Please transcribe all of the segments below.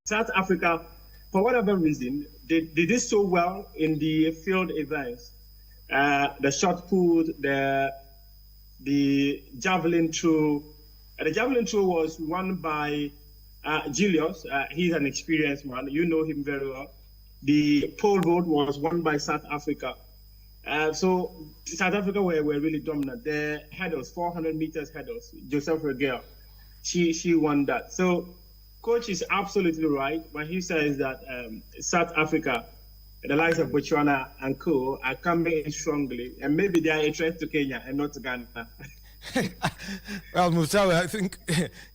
South Africa, for whatever reason, they did so well in the field events. The shot put, the javelin throw. The javelin throw was won by Julius. He's an experienced man. You know him very well. The pole vault was won by South Africa. So South Africa were really dominant. The hurdles, 400 meters hurdles, Joseph Regel, she won that. So coach is absolutely right when he says that South Africa, the likes of Botswana and co, are coming in strongly, and maybe they are a threat to Kenya and not to Ghana. Well, Mustafa, I think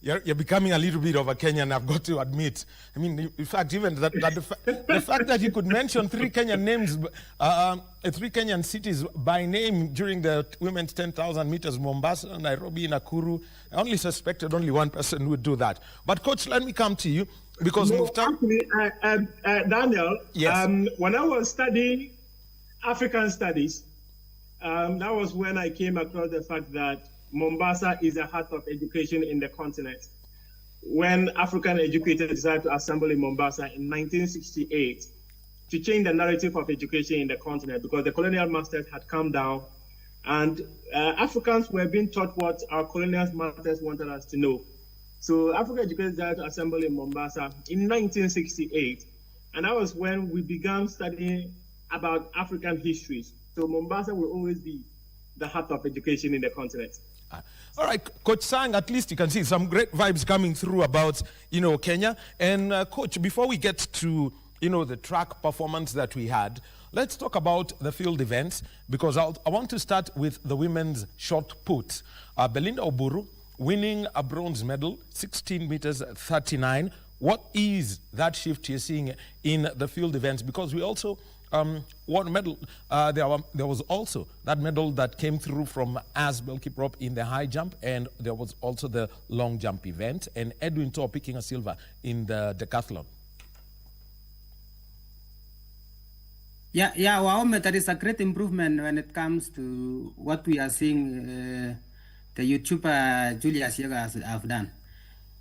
you're becoming a little bit of a Kenyan, I've got to admit. I mean, in fact, even the fact that you could mention three Kenyan names, three Kenyan cities by name during the women's 10,000 meters, Mombasa, Nairobi, Nakuru, I only suspected only one person would do that. But Coach, let me come to you, because actually, Daniel, yes. When I was studying African studies, that was when I came across the fact that Mombasa is the heart of education in the continent. When African educators decided to assemble in Mombasa in 1968 to change the narrative of education in the continent, because the colonial masters had come down and Africans were being taught what our colonial masters wanted us to know. So African educators decided to assemble in Mombasa in 1968, and that was when we began studying about African histories. So Mombasa will always be the heart of education in the continent. All right, Coach Sang, at least you can see some great vibes coming through about, Kenya. And Coach, before we get to, the track performance that we had, let's talk about the field events, because I want to start with the women's shot put. Belinda Oburu winning a bronze medal, 16 meters 39. What is that shift you're seeing in the field events? Because we also won medal. There was also that medal that came through from Asbel Kiprop in the high jump, and there was also the long jump event, and Edwin Tor picking a silver in the decathlon. Yeah, Wahome, that is a great improvement when it comes to what we are seeing the YouTuber Julius Yeager have done.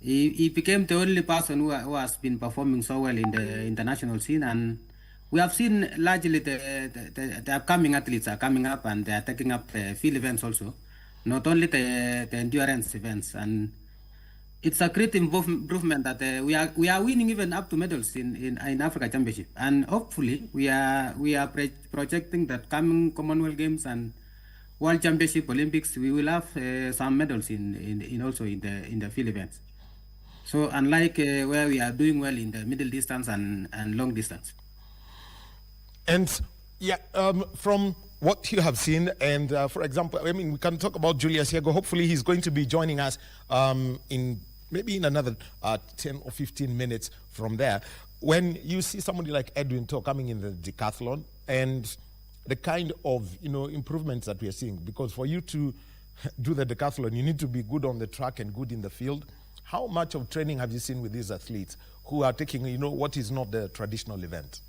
He became the only person who has been performing so well in the international scene, and we have seen largely the upcoming athletes are coming up and they are taking up the field events also, not only the endurance events. And it's a great improvement that we are winning even up to medals in Africa Championship, and hopefully we are projecting that coming Commonwealth Games and World Championship, Olympics, we will have some medals in also in the field events. So unlike where we are doing well in the middle distance and long distance. And yeah, from what you have seen, and for example, I mean, we can talk about Julius Yeager. Hopefully he's going to be joining us in another 10 or 15 minutes from there. When you see somebody like Edwin Tor coming in the decathlon, and the kind of improvements that we are seeing, because for you to do the decathlon, you need to be good on the track and good in the field. How much of training have you seen with these athletes who are taking, what is not the traditional event?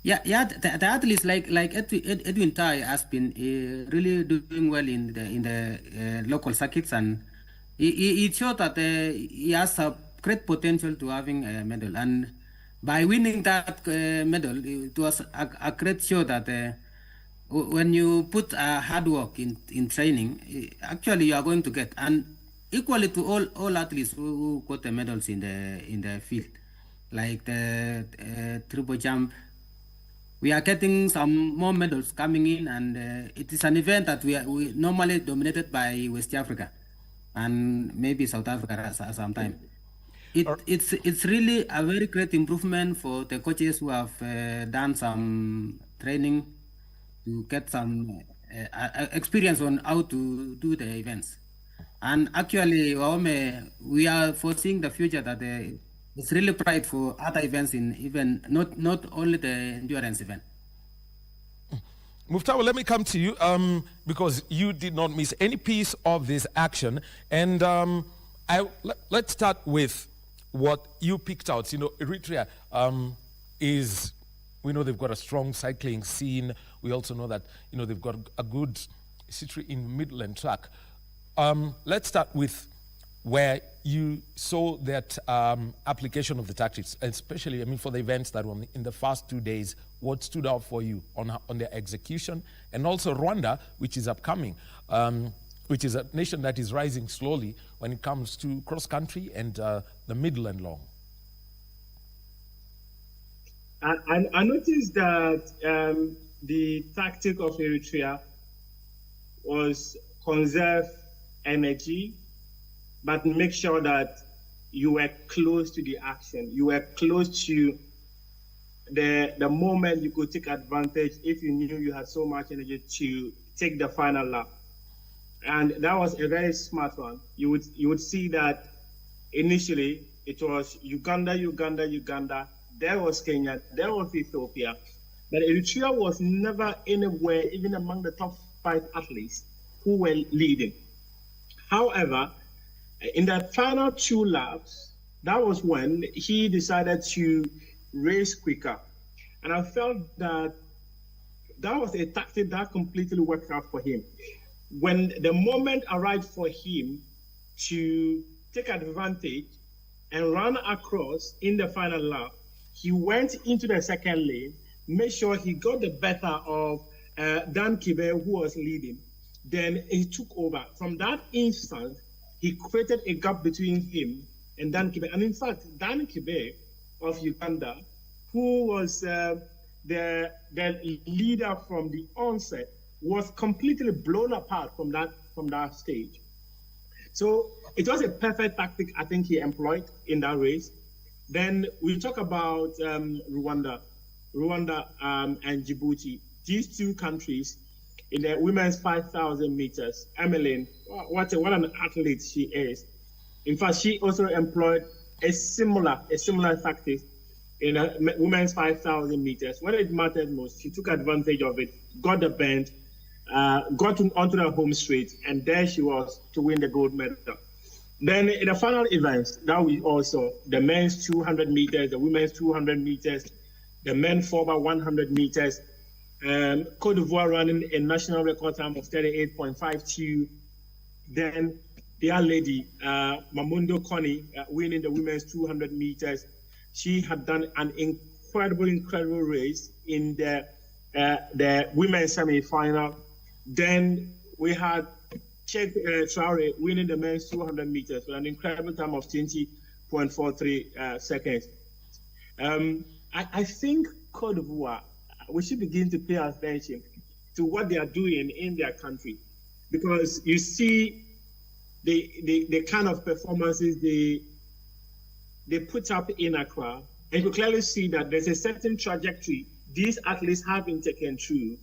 Yeah. The athletes like Edwin Tai has been really doing well in the local circuits, and he showed that he has a great potential to having a medal. And by winning that medal, it was a great show that when you put hard work in training, actually you are going to get. And equally to all athletes who got the medals in the field, like the triple jump. We are getting some more medals coming in, and it is an event that we normally dominated by West Africa and maybe South Africa sometimes. It's really a very great improvement for the coaches who have done some training to get some experience on how to do the events. And actually, Wahome, we are foreseeing the future that it's really bright for other events in even not only the endurance event. Muftawa, let me come to you because you did not miss any piece of this action, and let's start with what you picked out. Eritrea is, we know they've got a strong cycling scene. We also know that they've got a good history in Midland track. Let's start with where you saw that application of the tactics, especially, I mean, for the events that were in the first 2 days, what stood out for you on their execution? And also Rwanda, which is upcoming, which is a nation that is rising slowly when it comes to cross-country and the middle and long. I noticed that the tactic of Eritrea was conserve energy, but make sure that you were close to the action. You were close to the moment you could take advantage if you knew you had so much energy to take the final lap. And that was a very smart one. You would see that initially it was Uganda. There was Kenya, there was Ethiopia. But Eritrea was never anywhere, even among the top 5 athletes who were leading. However, in the final 2 laps, that was when he decided to race quicker. And I felt that that was a tactic that completely worked out for him. When the moment arrived for him to take advantage and run across in the final lap, he went into the second lane, made sure he got the better of Dan Kibe, who was leading. Then he took over. From that instant, he created a gap between him and Dan Kibe. And in fact, Dan Kibe of Uganda, who was the leader from the onset, was completely blown apart from that stage. So it was a perfect tactic I think he employed in that race. Then we talk about Rwanda and Djibouti. These 2 countries in the women's 5,000 meters. Emmeline, what an athlete she is. In fact, she also employed a similar tactic in a women's 5,000 meters. When it mattered most, she took advantage of it, got the bend, got onto the home straight, and there she was to win the gold medal. Then in the final events, that we also, the men's 200 meters, the women's 200 meters, the men 4x100 meters, Cote d'Ivoire running a national record time of 38.52. Then the young lady, Mamundo Koni, winning the women's 200 meters. She had done an incredible race in the women's semi-final. Then we had Cheikh Traore winning the men's 200 meters with an incredible time of 20.43 seconds. I think Cote d'Ivoire, we should begin to pay attention to what they are doing in their country, because you see the kind of performances they put up in Accra, and you clearly see that there's a certain trajectory these athletes have been taken through,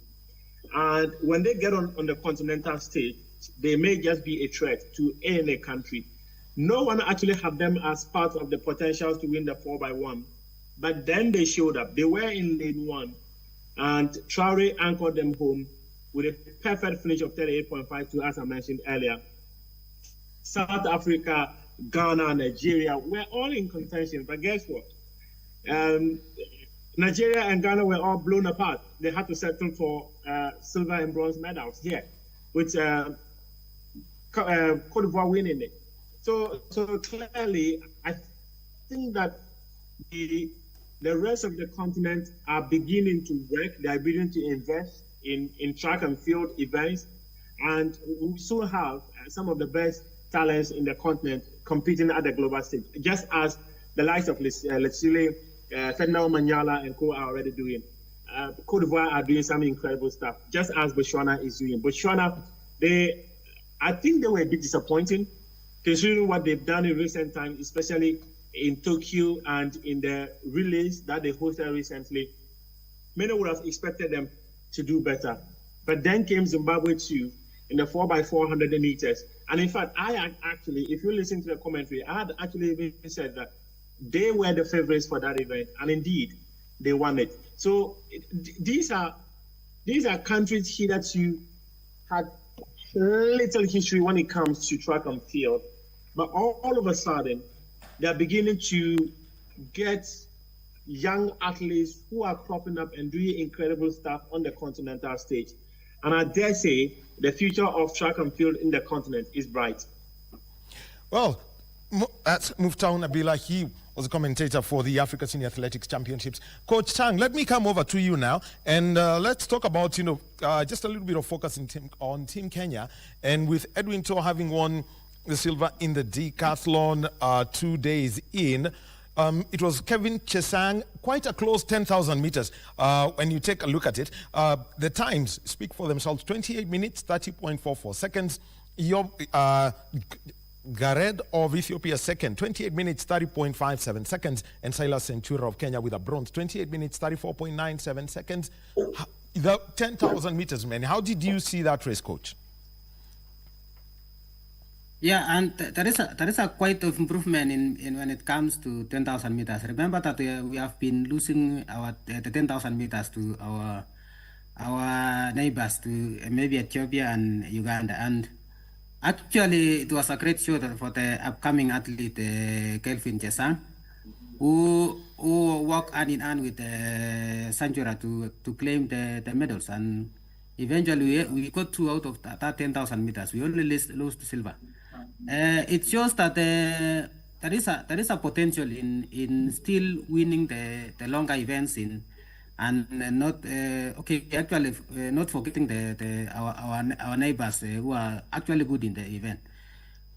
and when they get on the continental stage, they may just be a threat to any country. No one actually had them as part of the potentials to win the 4x1, but then they showed up. They were in lane 1, and Traore anchored them home with a perfect finish of 38.52, as I mentioned earlier. South Africa, Ghana, Nigeria were all in contention, but guess what? Nigeria and Ghana were all blown apart. They had to settle for silver and bronze medals here, with Cote d'Ivoire winning it. So clearly, I think that the rest of the continent are beginning to work. They are beginning to invest in track and field events, and we still have some of the best talents in the continent competing at the global stage, just as the likes of Letsile, Ferdinand Manyala and co are already doing. Cote d'Ivoire are doing some incredible stuff, just as Botswana is doing. Botswana, I think they were a bit disappointing, considering what they've done in recent times, especially in Tokyo and in the relays that they hosted recently. Many would have expected them to do better. But then came Zimbabwe too, in the 4x400 meters. And in fact, I had actually, if you listen to the commentary, I had actually even said that they were the favorites for that event. And indeed, they won it. So these are countries here that you had little history when it comes to track and field. But all of a sudden, they're beginning to get young athletes who are cropping up and doing incredible stuff on the continental stage. And I dare say the future of track and field in the continent is bright. Well, That's Muftaun Abila. He was a commentator for the Africa Senior Athletics Championships. Coach Chang, let me come over to you now, and let's talk about, just a little bit of focus on Team Kenya, and with Edwin Toh having won the silver in the decathlon 2 days in. It was Kevin Chesang, quite a close 10,000 meters. When you take a look at it, the times speak for themselves. 28 minutes, 30.44 seconds. Gared of Ethiopia second, 28 minutes, 30.57 seconds. And Silas Centura of Kenya with a bronze, 28 minutes, 34.97 seconds. The 10,000 meters, man. How did you see that race, Coach? Yeah, and there is a quite of improvement in when it comes to 10,000 meters. Remember that we have been losing the 10,000 meters to our neighbors, to maybe Ethiopia and Uganda. And actually, it was a great show for the upcoming athlete Kelvin Chesang, who worked hand in hand with Sanjura to claim the medals. And eventually, we got 2 out of that 10,000 meters. We only lost silver. It shows that there is a potential in still winning the longer events and not actually not forgetting our neighbors who are actually good in the event.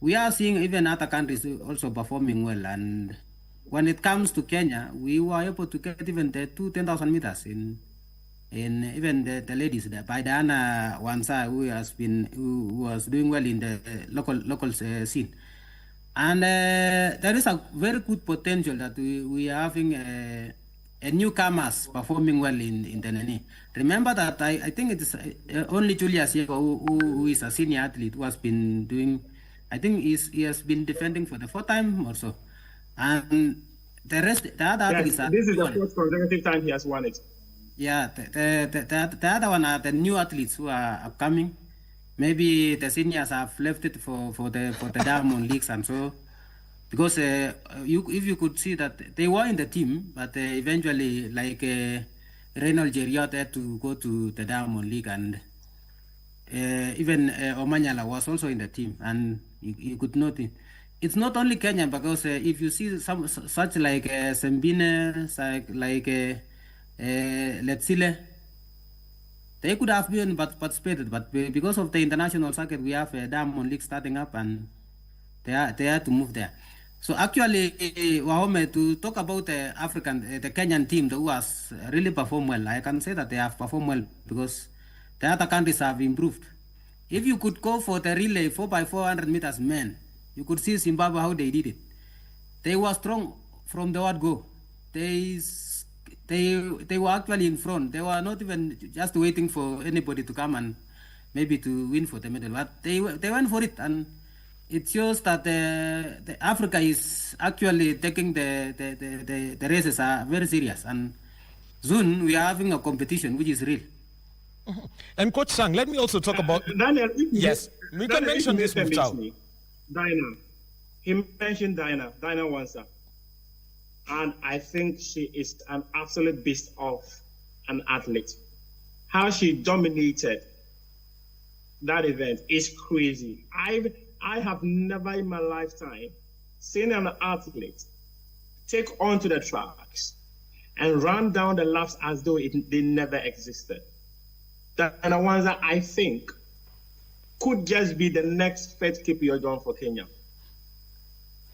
We are seeing even other countries also performing well, and when it comes to Kenya, we were able to get even the 10,000 meters in even the ladies there by Diana Wansa, who was doing well in the local scene. And there is a very good potential that we are having a newcomers performing well in the Nani. Remember that I think it is only Julius Yego who is a senior athlete who has been doing, I think he has been defending for the 4th time or so. And the other athletes are... This is the 4th consecutive time he has won it. Yeah, the other one are the new athletes who are upcoming. Maybe the seniors have left it for the Diamond Leagues and so, because if you could see that they were in the team, but eventually, like Reynolds Jeriot had to go to the Diamond League, and even Omanyala was also in the team, and you could notice. It's not only Kenya, because if you see such like Sembine, like Letsile, they could have been participated, but because of the international circuit, we have a Diamond League starting up, and they had to move there. So actually, Wahome, to talk about the Kenyan team who has really performed well, I can say that they have performed well because the other countries have improved. If you could go for the relay 4x400 meters men, you could see Zimbabwe how they did it. They were strong from the word go. They were actually in front. They were not even just waiting for anybody to come and maybe to win for the medal, but they went for it, and it shows that the Africa is actually taking the races are very serious, and soon we are having a competition which is real. And Coach Sang, let me also talk about... Daniel, yes, we can mention this move out. Diana. He mentioned Diana Wansa. And I think she is an absolute beast of an athlete. How she dominated that event is crazy. I have never in my lifetime seen an athlete take onto the tracks and run down the laps as though they never existed. Diana Wansa, I think, could just be the next Faith Kipyegon for Kenya.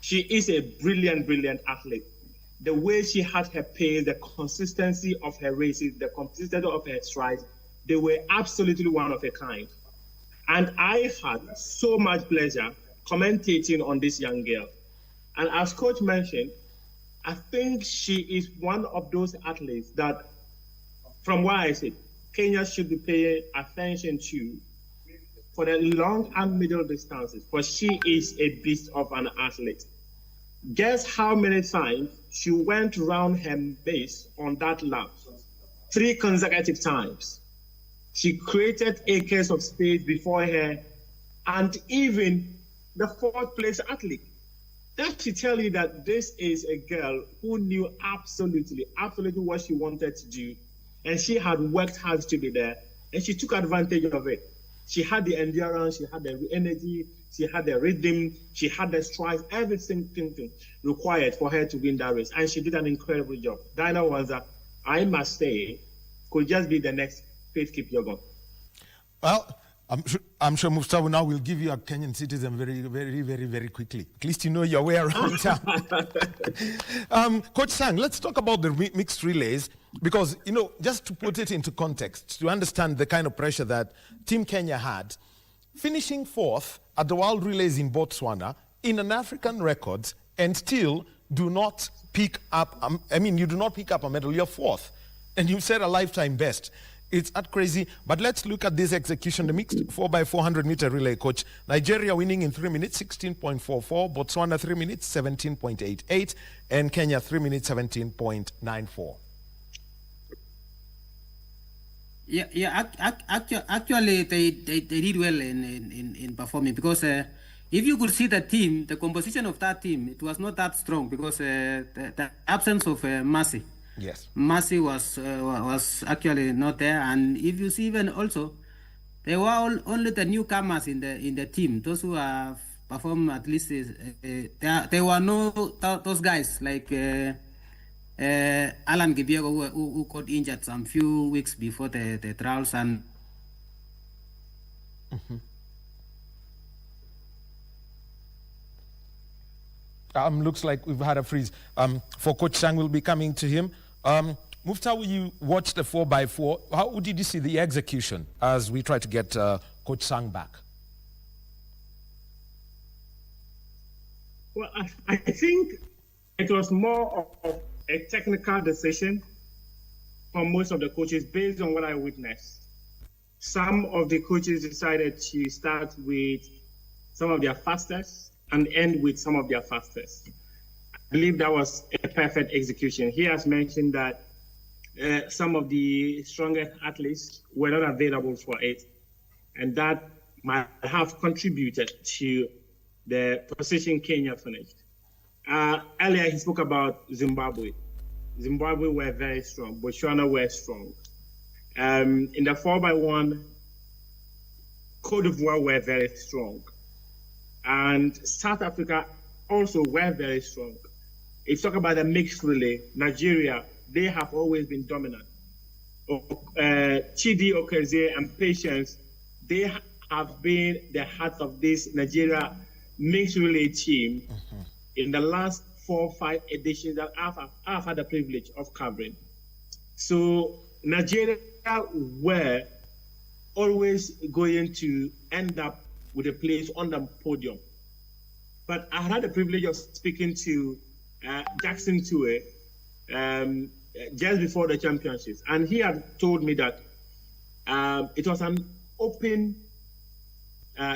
She is a brilliant, brilliant athlete. The way she had her pace, the consistency of her races, the consistency of her strides, they were absolutely one of a kind. And I had so much pleasure commentating on this young girl. And as Coach mentioned, I think she is one of those athletes that, from what I said, Kenya should be paying attention to for the long and middle distances, but she is a beast of an athlete. Guess how many times she went round her base on that lap? 3 consecutive times. She created acres of space before her, and even the 4th place athlete. That should tell you that this is a girl who knew absolutely what she wanted to do, and she had worked hard to be there, and she took advantage of it. She had the endurance, she had the energy, she had the rhythm, she had the strides, everything required for her to win that race. And she did an incredible job. Dinah Wanza, I must say, could just be the next Faith Kipyegon. Well, I'm sure Mustafa now will give you a Kenyan citizen very quickly. At least you know your way around town. Coach Sang, let's talk about the mixed relays because, just to put it into context, to understand the kind of pressure that Team Kenya had, finishing fourth at the World Relays in Botswana in an African record and still do not pick up, you do not pick up a medal, you're fourth. And you set a lifetime best. It's not crazy, but let's look at this execution. The mixed 4x400 meter relay, coach. Nigeria winning in 3 minutes, 16.44. Botswana 3 minutes, 17.88. And Kenya 3 minutes, 17.94. Actually, they did well in performing because if you could see the team, the composition of that team, it was not that strong because the absence of Mercy. Yes. Mercy was actually not there, and if you see even also, they were only the newcomers in the team. Those who have performed at least, there were no those guys like Alan Gibiego who got injured some few weeks before the trials and. Looks like we've had a freeze. For Coach Sang, we'll be coming to him. Mufta, you watched the 4x4. How did you see the execution as we try to get Coach Sang back? Well, I think it was more of a technical decision for most of the coaches based on what I witnessed. Some of the coaches decided to start with some of their fastest and end with some of their fastest. I believe that was a perfect execution. He has mentioned that some of the strongest athletes were not available for it, and that might have contributed to the position Kenya finished. Earlier, he spoke about Zimbabwe. Zimbabwe were very strong. Botswana were strong. In the 4x1, Cote d'Ivoire were very strong. And South Africa also were very strong. If you talk about the mixed relay, Nigeria, they have always been dominant. Chidi Okezie and Patience, they have been the heart of this Nigeria mixed relay team in the last 4 or 5 editions that I've had the privilege of covering. So Nigeria were always going to end up with a place on the podium. But I had the privilege of speaking to Jackson Tue just before the championships, and he had told me that it was an open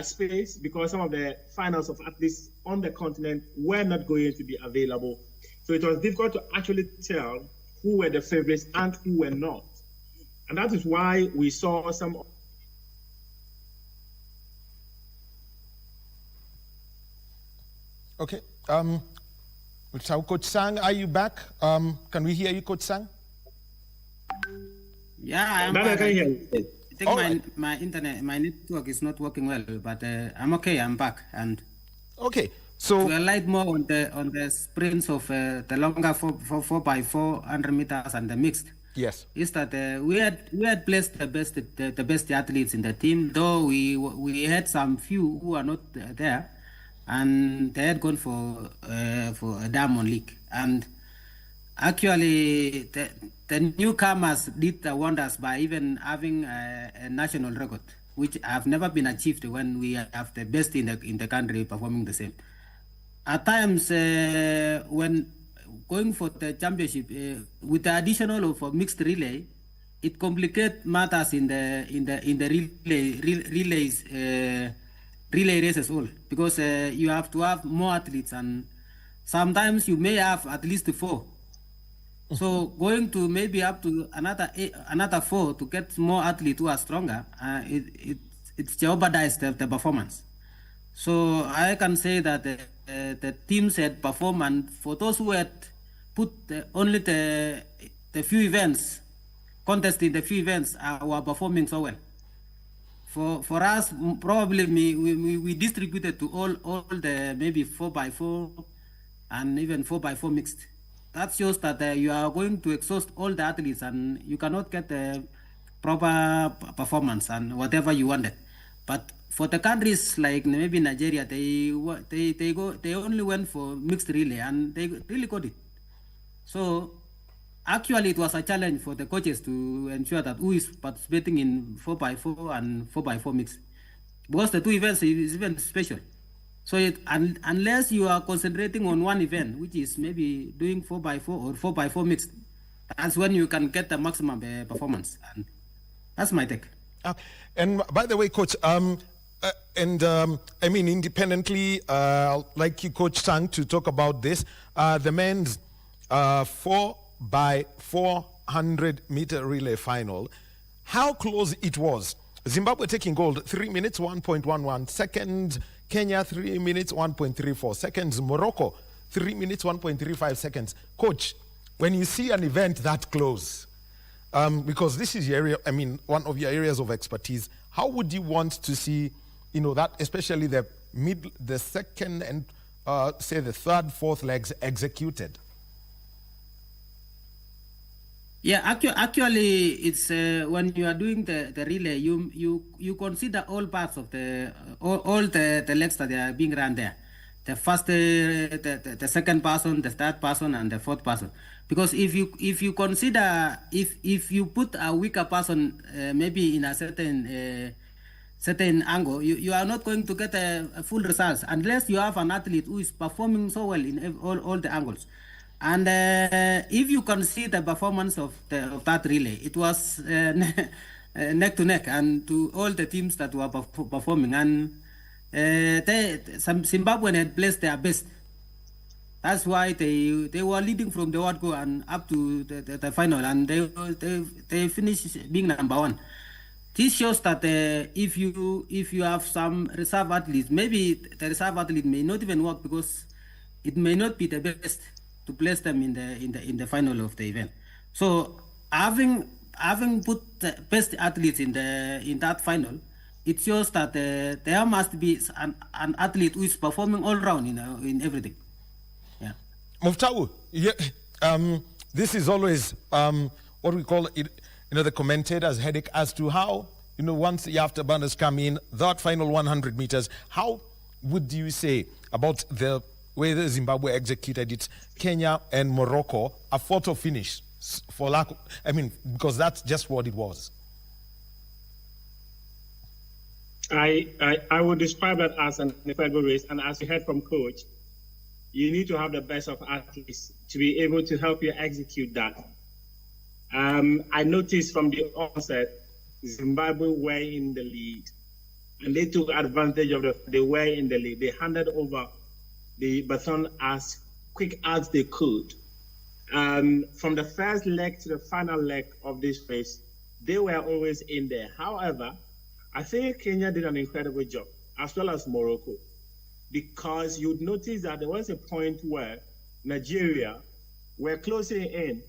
space because some of the finals of athletes on the continent were not going to be available. So it was difficult to actually tell who were the favorites and who were not. And that is why we saw some. Okay. So Coach Sang, are you back? Can we hear you, Coach Sang? Yeah, I'm back. I think my internet, my network is not working well, but I'm okay. I'm back. And okay, so we relied more on the sprints of the longer 4x400 meters and the mixed. Yes, is that we had placed the best athletes in the team, though we had some few who are not there, and they had gone for a Diamond League. And actually, the newcomers did the wonders by even having a national record, which have never been achieved when we have the best in the country performing the same. At times, when going for the championship with the additional of a mixed relay, it complicates matters in the relay races all, because you have to have more athletes, and sometimes you may have at least 4. So going to maybe up to another 4 to get more athletes who are stronger, it jeopardizes the performance. So I can say that the teams had performed, and for those who had put only the few events, contest in the few events, were performing so well. for us, probably we distributed to all the maybe 4x4 and even 4x4 mixed. That shows that you are going to exhaust all the athletes and you cannot get the proper performance and whatever you wanted. But for the countries like maybe Nigeria, they only went for mixed relay and they really got it. So actually, it was a challenge for the coaches to ensure that who is participating in 4x4 and 4x4 mix, because the two events is even special. So unless you are concentrating on one event, which is maybe doing 4x4 or 4x4 mixed, that's when you can get the maximum performance. And that's my take. And by the way, Coach, I mean, independently, like you, Coach Sang, to talk about this, the men's 4x400-meter relay final, how close it was. Zimbabwe taking gold, 3 minutes, 1.11 seconds. Kenya, 3 minutes, 1.34 seconds. Morocco, 3 minutes, 1.35 seconds. Coach, when you see an event that close, because this is your area, I mean, one of your areas of expertise, how would you want to see, that, especially the second and, say, the third, fourth legs executed? Yeah, actually, it's when you are doing the relay, you consider all parts of all the legs that are being run there. The first, the second person, the third person, and the fourth person. Because if you consider if you put a weaker person maybe in a certain angle, you are not going to get a full results unless you have an athlete who is performing so well in all the angles. And if you can see the performance of that relay, it was neck to neck and to all the teams that were performing. And some Zimbabwean had placed their best. That's why they were leading from the word go and up to the final, and they finished being number one. This shows that if you have some reserve athletes, maybe the reserve athlete may not even work because it may not be the best to place them in the final of the event. So having put the best athletes in that final, it shows that there must be an athlete who is performing all round in everything. Yeah. Muftau, yeah, this is always what we call it, the commentator's headache as to how, once the afterburners come in, that final 100 meters, how would you say about the way the Zimbabwe executed it? Kenya and Morocco, a photo finish, because that's just what it was. I would describe that as an incredible race, and as you heard from Coach, you need to have the best of athletes to be able to help you execute that. I noticed from the onset, Zimbabwe were in the lead, and they took advantage of they were in the lead. They handed over the baton as quick as they could. From the first leg to the final leg of this race, they were always in there. However, I think Kenya did an incredible job, as well as Morocco, because you'd notice that there was a point where Nigeria were closing in,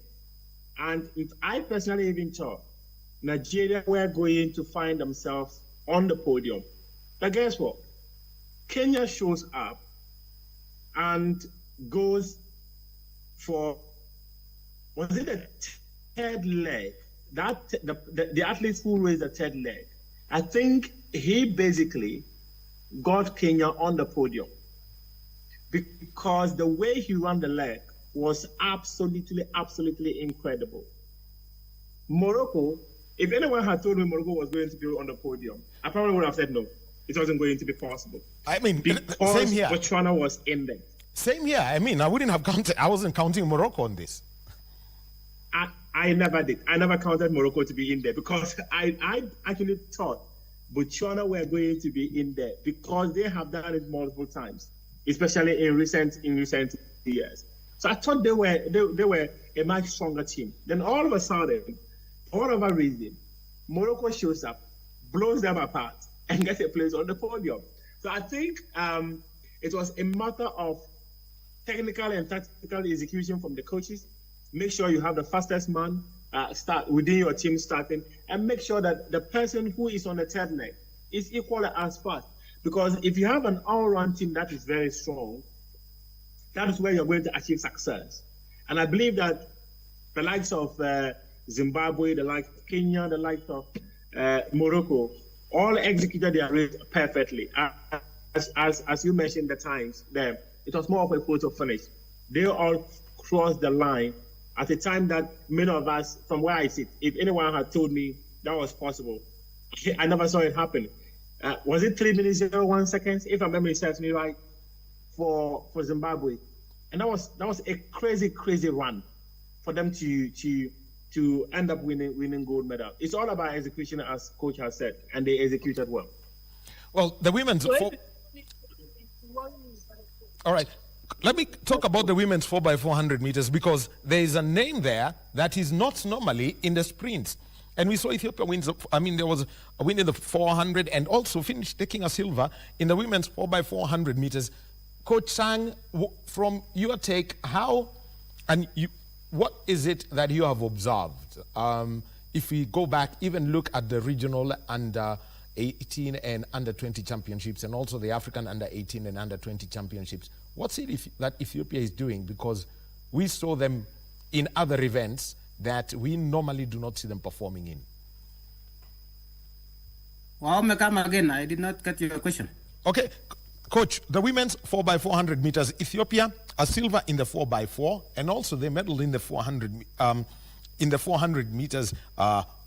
and I personally even thought Nigeria were going to find themselves on the podium. But guess what? Kenya shows up and goes for, was it the third leg? The athletes who raised the third leg, I think he basically got Kenya on the podium because the way he ran the leg was absolutely incredible. Morocco, if anyone had told me Morocco was going to be on the podium, I probably would have said no. It wasn't going to be possible. I mean, because same here. Botswana was in there. Same here. I mean, I wouldn't have counted. I wasn't counting Morocco on this. I never did. I never counted Morocco to be in there because I actually thought Botswana were going to be in there because they have done it multiple times, especially in recent years. So I thought they were a much stronger team. Then all of a sudden, for whatever reason, Morocco shows up, blows them apart, and gets a place on the podium. So I think it was a matter of technical and tactical execution from the coaches. Make sure you have the fastest man start within your team starting, and make sure that the person who is on the third leg is equally as fast. Because if you have an all-round team that is very strong, that is where you're going to achieve success. And I believe that the likes of Zimbabwe, the likes of Kenya, the likes of Morocco, all executed their race perfectly. As you mentioned, the times there, it was more of a photo finish. They all crossed the line at a time that many of us, from where I sit, if anyone had told me that was possible, I never saw it happen. Was it 3 minutes 01 seconds, if my memory serves me right, for Zimbabwe? And that was a crazy run for them to end up winning gold medal. It's all about execution, as coach has said, and they executed well. Well, the women's all right. Let me talk about the women's 4x400 meters, because there is a name there that is not normally in the sprints. And we saw Ethiopia wins. There was a win in the 400 and also finished taking a silver in the women's 4x400 meters. Coach Sang, from your take, what is it that you have observed? If we go back, even look at the regional under 18 and under 20 championships, and also the African under 18 and under 20 championships, what's it that Ethiopia is doing? Because we saw them in other events that we normally do not see them performing in. Wahome, come again. I did not get your question. Okay, Coach, the women's 4x400 meters, Ethiopia, a silver in the 4x4, and also they medaled in the 400 meters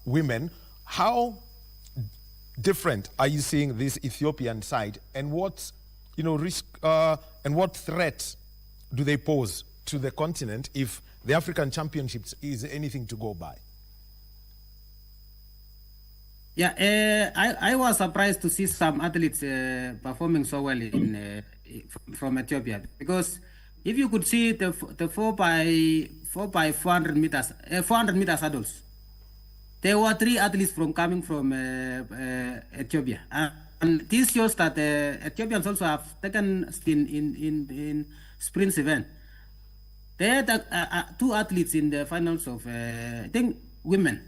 women. How different are you seeing this Ethiopian side, and what risk and what threats do they pose to the continent if the African Championships is anything to go by? Yeah, I was surprised to see some athletes performing so well from Ethiopia, because if you could see the 4x400 meters, 400 meters hurdles, there were 3 athletes coming from Ethiopia, and this shows that Ethiopians also have taken in sprints event. They had 2 athletes in the finals of I think women.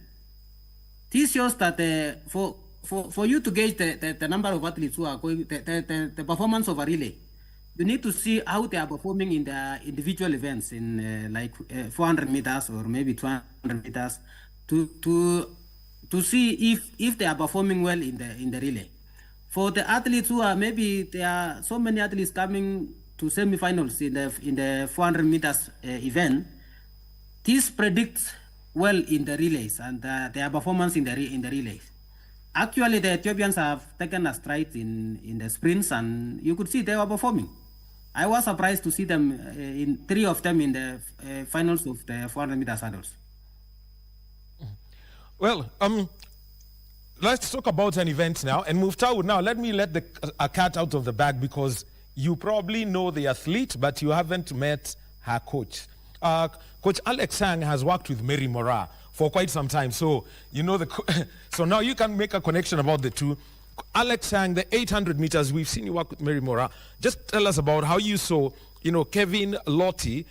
This shows that for you to gauge the number of athletes who are going, the performance of a relay, you need to see how they are performing in the individual events in 400 meters or maybe 200 meters to see if they are performing well in the relay. For the athletes who are, maybe there are so many athletes coming to semi-finals in the 400 meters event, this predicts well in the relays and their performance in the relays. Actually, the Ethiopians have taken a stride in the sprints, and you could see they were performing. I was surprised to see them, in 3 of them in the finals of the 400 meters hurdles. Well, let's talk about an event now. And Muftau, now let me let a cat out of the bag, because you probably know the athlete, but you haven't met her coach. Coach Alex Sang has worked with Mary Moraa for quite some time, so you know so now you can make a connection about the two. Alex Sang, the 800 meters, we've seen you work with Mary Moraa. Just tell us about how you saw, Kevin Lottie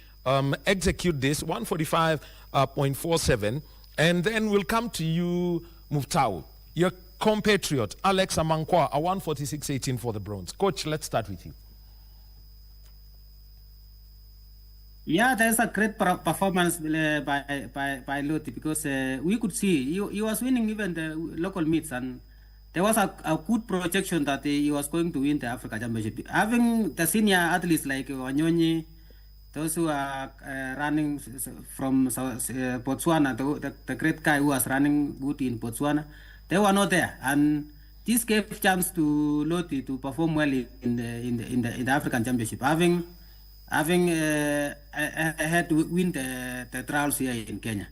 execute this 145.47, and then we'll come to you, Muftau. Your compatriot Alex Amankwa, a 146.18 for the bronze. Coach, let's start with you. Yeah, there's a great performance by Lottie, because we could see he was winning even the local meets, and there was a good projection that he was going to win the Africa Championship. Having the senior athletes like Wanyonyi, those who are running from Botswana, the great guy who was running good in Botswana, they were not there, and this gave chance to Lottie to perform well in the African Championship. Having had to win the trials here in Kenya.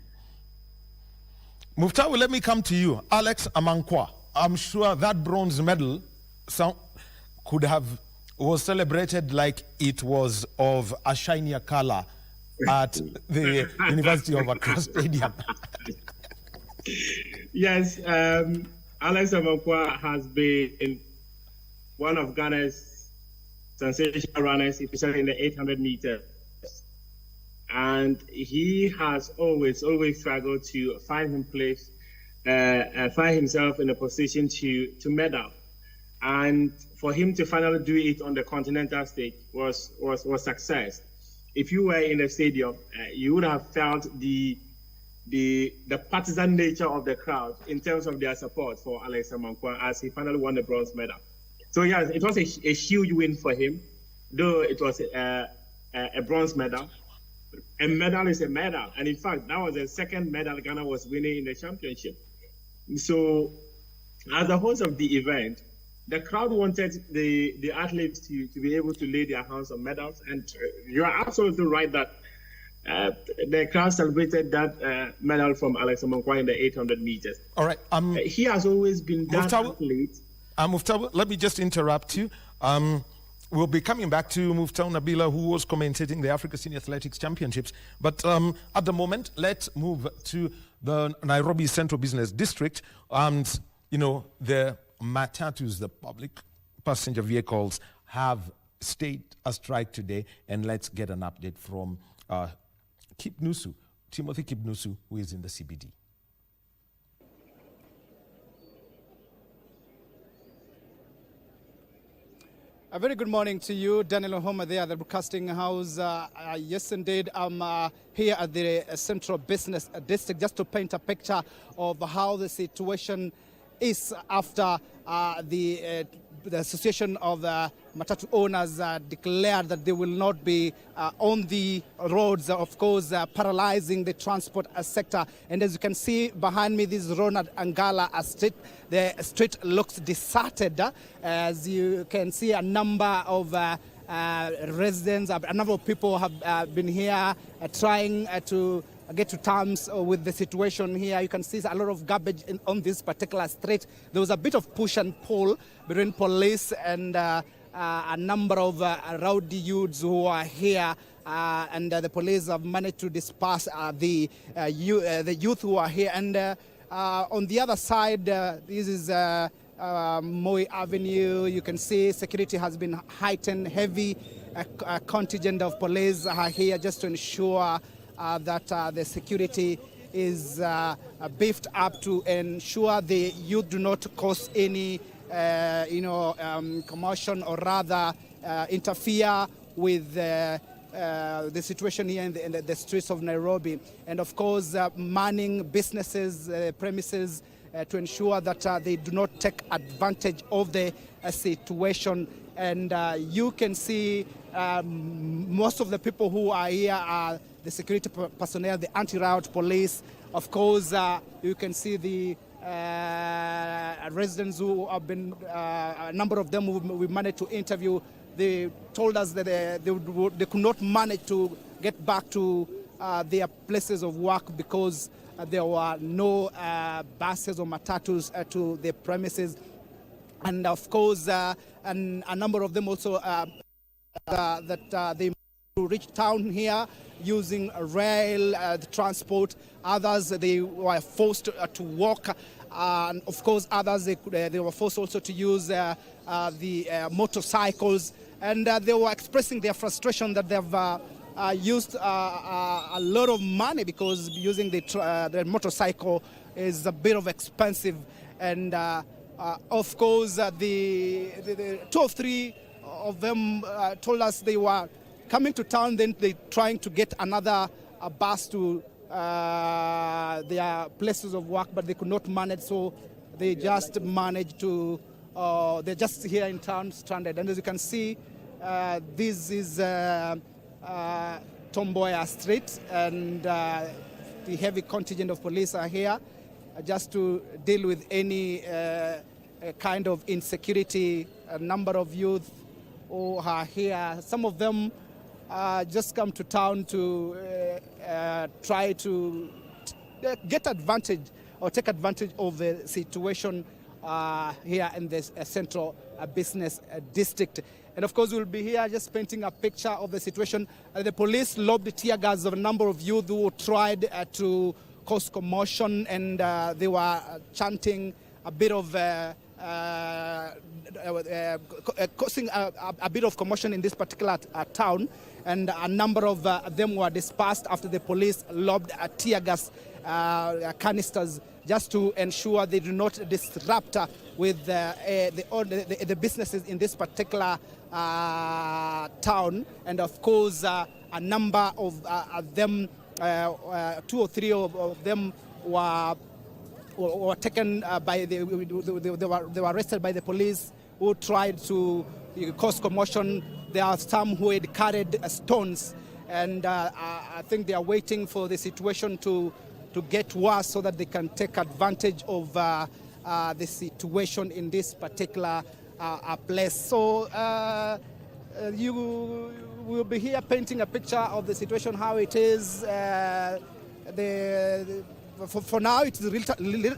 Muftau, let me come to you. Alex Amankwa, I'm sure that bronze medal was celebrated like it was of a shinier color at the University of Accra Stadium. Yes, Alex Amankwa has been one of Ghana's sensational runners, especially in the 800 meters. And he has always struggled to find himself in a position to medal. And for him to finally do it on the continental stage was success. If you were in the stadium, you would have felt the partisan nature of the crowd in terms of their support for Alex Amankwa as he finally won the bronze medal. So yes, it was a huge win for him, though it was a bronze medal. A medal is a medal, and in fact, that was the second medal Ghana was winning in the championship. So, as the host of the event, the crowd wanted the athletes to be able to lay their hands on medals, and you are absolutely right that the crowd celebrated that medal from Alex Amankwa in the 800 meters. All right. He has always been that athlete. Muftau, let me just interrupt you. We'll be coming back to Muftau Nabila, who was commentating the Africa Senior Athletics Championships. But at the moment, let's move to the Nairobi Central Business District. And, you know, the matatus, the public passenger vehicles, have stayed a strike today. And let's get an update from Timothy Kipnusu, who is in the CBD. A very good morning to you, Daniel Wahome there at the Broadcasting House. Yes, indeed, I'm here at the Central Business District just to paint a picture of how the situation is after the Association of Matatu Owners declared that they will not be on the roads, of course, paralyzing the transport sector. And as you can see behind me, this is Ronald Angala Street. The street looks deserted. As you can see, a number of residents, a number of people have been here trying to get to terms with the situation here. You can see a lot of garbage on this particular street. There was a bit of push and pull between police and a number of rowdy youths who are here, and the police have managed to disperse the youth who are here. And on the other side, this is Moi Avenue. You can see security has been heightened. Heavy contingent of police are here just to ensure that the security is beefed up to ensure the youth do not cause any, commotion, or rather interfere with the situation here in the streets of Nairobi. And of course, manning businesses, premises, to ensure that they do not take advantage of the situation. And you can see most of the people who are here are the security personnel, the anti-riot police. Of course, you can see the residents who have been, a number of them who we managed to interview. They told us that they could not manage to get back to their places of work because there were no buses or matatus to their premises. And of course, and a number of them also that they reach town here using rail transport. Others, they were forced to walk. And of course, others, they were forced also to use the motorcycles. And they were expressing their frustration that they've used a lot of money because using the motorcycle is a bit of expensive. And of course, the 2 or 3 of them told us they were coming to town, then they trying to get another bus to their places of work, but they could not manage, so they just managed to, they're just here in town stranded. And as you can see, this is Tomboya Street, and the heavy contingent of police are here just to deal with any kind of insecurity. A number of youth who are here, some of them just come to town to try to get advantage or take advantage of the situation here in this central business district. And of course, we'll be here just painting a picture of the situation. The police lobbed tear gas of a number of youth who tried to cause commotion, and they were chanting a bit of causing a bit of commotion in this particular town. And a number of them were dispersed after the police lobbed tear gas canisters just to ensure they do not disrupt with the businesses in this particular town. And of course, a number of them, 2 or 3 of them were taken by they were arrested by the police, who tried to cause commotion. There are some who had carried stones, and I think they are waiting for the situation to get worse so that they can take advantage of the situation in this particular place. So you will be here painting a picture of the situation, how it is. For now, it is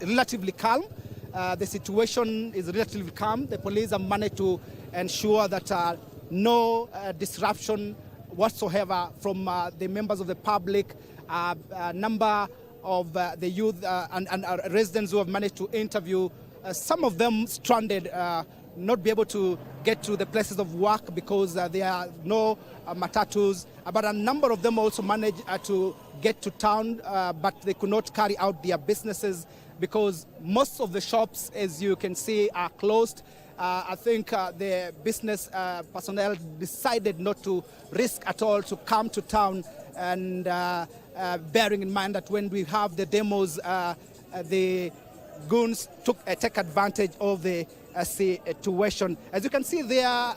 relatively calm. The situation is relatively calm. The police have managed to ensure that no disruption whatsoever from the members of the public. A number of the youth and residents who have managed to interview, some of them stranded, not be able to get to the places of work because there are no matatus, but a number of them also managed to get to town, but they could not carry out their businesses because most of the shops, as you can see, are closed. I think the business personnel decided not to risk at all to come to town, and bearing in mind that when we have the demos, the goons take advantage of the situation. As you can see there,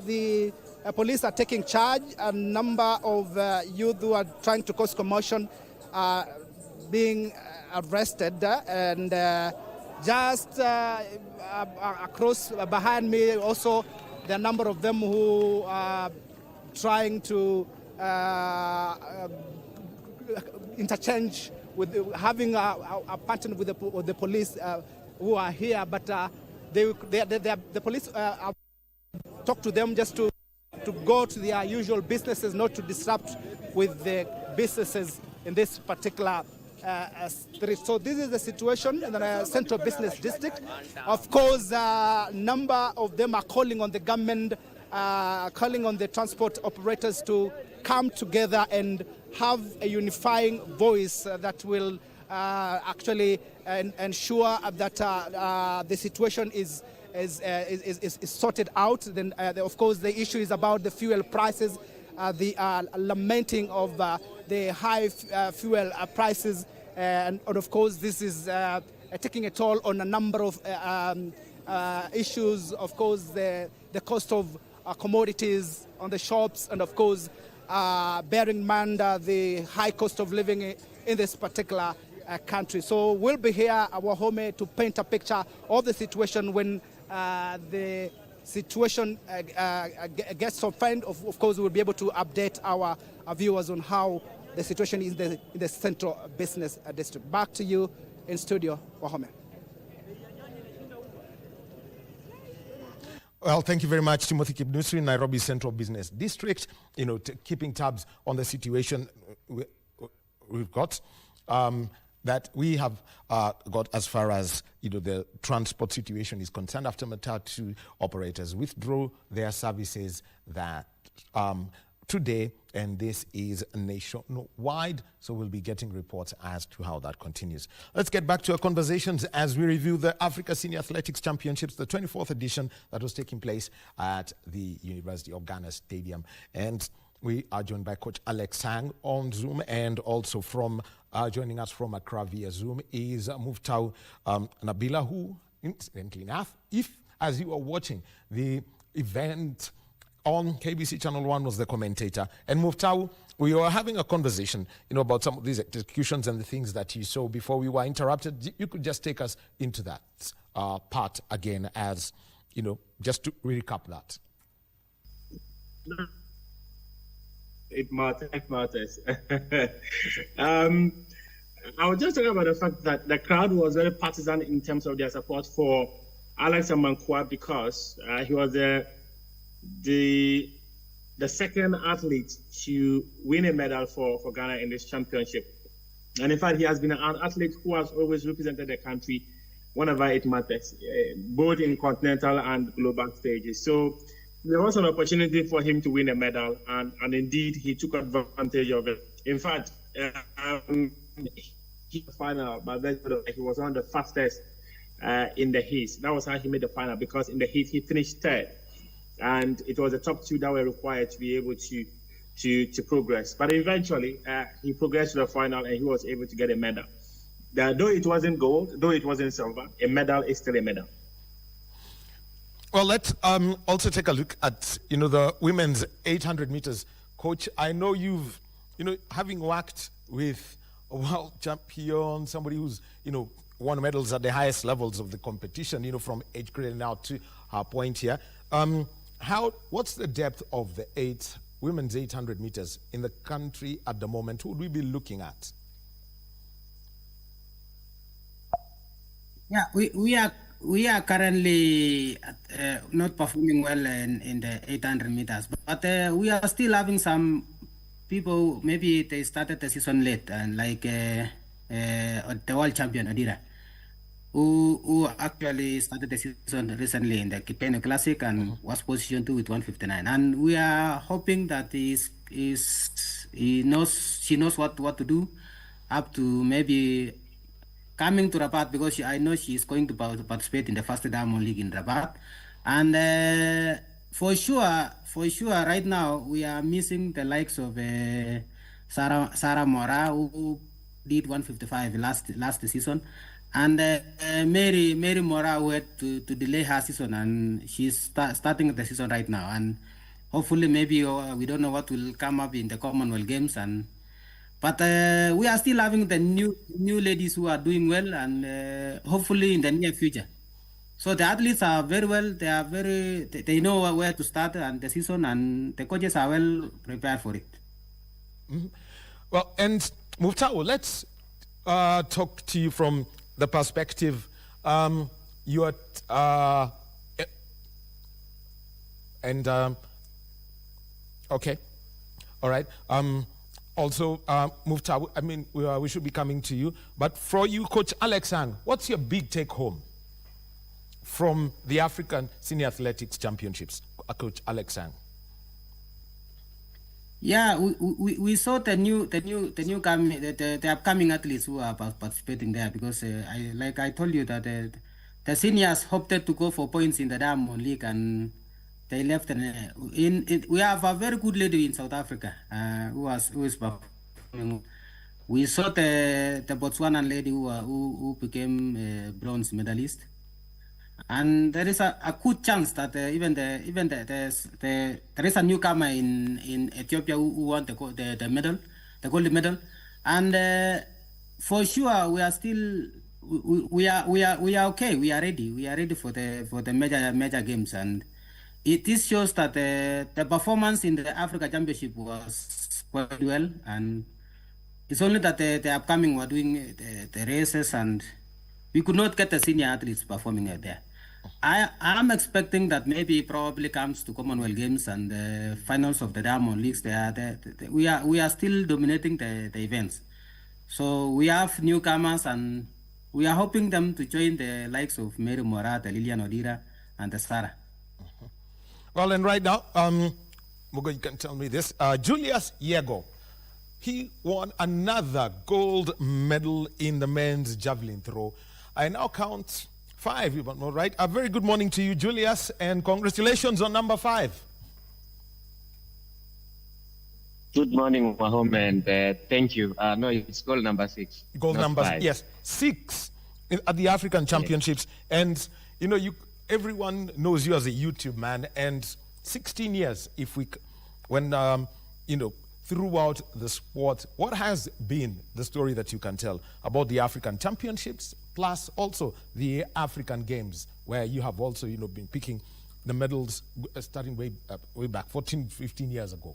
the police are taking charge. A number of youth who are trying to cause commotion are being arrested, and just across behind me also, there are a number of them who are trying to interchange with having a pattern with the police who are here, but the police talk to them just to go to their usual businesses, not to disrupt with the businesses in this particular street. So this is the situation in the Central Business District. Of course, a number of them are calling on the government, calling on the transport operators to come together and have a unifying voice that will actually ensure that the situation is sorted out. Then, of course, the issue is about the fuel prices, the lamenting of the high fuel prices, and of course, this is taking a toll on a number of issues. Of course, the cost of commodities on the shops, and of course, bearing in mind the high cost of living in this particular country. So we'll be here at Wahome to paint a picture of the situation. When the situation gets softened, of course, we'll be able to update our viewers on how the situation is in the Central Business District. Back to you in studio, Wahome. Well, thank you very much, Timothy Kibnusri, in Nairobi Central Business District. You know, keeping tabs on the situation we've got. That we have got as far as the transport situation is concerned after Matatu operators withdrew their services that today, and this is nationwide, so we'll be getting reports as to how that continues. Let's get back to our conversations as we review the Africa Senior Athletics Championships, the 24th edition that was taking place at the University of Ghana Stadium. And we are joined by Coach Alex Sang on Zoom, and also from joining us from Accra via Zoom is Muftau Nabila, who, incidentally enough, as you are watching the event on KBC Channel 1, was the commentator. And Muftau, we were having a conversation, about some of these executions and the things that you saw before we were interrupted. You could just take us into that part again, as, just to recap that. It matters. I was just talking about the fact that the crowd was very partisan in terms of their support for Alex Amankwa, because he was the second athlete to win a medal for Ghana in this championship. And in fact, he has been an athlete who has always represented the country whenever it matters, both in continental and global stages. So there was an opportunity for him to win a medal, and indeed he took advantage of it. In fact, hit the final, but then he was one of the fastest in the heat. That was how he made the final, because in the heat he finished third, and it was the top two that were required to be able to progress. But eventually he progressed to the final, and he was able to get a medal. Though it wasn't gold, though it wasn't silver, a medal is still a medal. Well, let's also take a look at, the women's 800 meters. Coach, I know you've, having worked with a world champion, somebody who's, won medals at the highest levels of the competition, from age grade now to her point here. What's the depth of the women's 800 meters in the country at the moment? Who would we be looking at? Yeah, we are currently not performing well in the 800 meters, but we are still having some people. Maybe they started the season late, and like the world champion Adira, who actually started the season recently in the Kipeno Classic and was positioned 2 with 159. And we are hoping that she knows what to do up to maybe coming to Rabat, because I know she's going to participate in the first Diamond League in Rabat. And for sure, right now we are missing the likes of Sarah Mora, who did 155 last season, and Mary Mora, who had to delay her season, and she's starting the season right now. And hopefully, maybe we don't know what will come up in the Commonwealth Games, but we are still having the new ladies who are doing well, and hopefully in the near future. So the athletes are very well. They know where to start and the season, and the coaches are well prepared for it. Mm-hmm. Well, and Muftau, let's talk to you from the perspective you're okay, all right. Also, Muftau, I mean, we should be coming to you, but for you, Coach Alexang, what's your big take home from the African Senior Athletics Championships, Coach Alexang? Yeah, we saw the upcoming athletes who are participating there, because I told you that the seniors hoped to go for points in the Diamond League, and they left. We have a very good lady in South Africa who is performing. We saw the Botswana lady who became a bronze medalist. And there is a good chance that there is a newcomer in Ethiopia who won the gold medal, and for sure we are still we are okay. We are ready for the major games, and this shows that the performance in the Africa Championship was quite well, and it's only that the upcoming were doing the races, and we could not get the senior athletes performing there. I am expecting that maybe probably comes to Commonwealth Games and the finals of the Diamond Leagues. We are still dominating the events. So we have newcomers, and we are hoping them to join the likes of Mary Morat, Lilian Odira, and the Sarah. Well, and right now, Mugo, you can tell me this. Julius Yego, he won another gold medal in the men's javelin throw. I now count 5, right? A very good morning to you, Julius, and congratulations on number 5. Good morning, Wahome, and thank you. No, it's gold number 6. Gold number 5. Yes, 6 at the African Championships, and everyone knows you as a YouTube man, and 16 years. Throughout the sport, what has been the story that you can tell about the African Championships, plus also the African Games, where you have also, been picking the medals starting way back, 14, 15 years ago?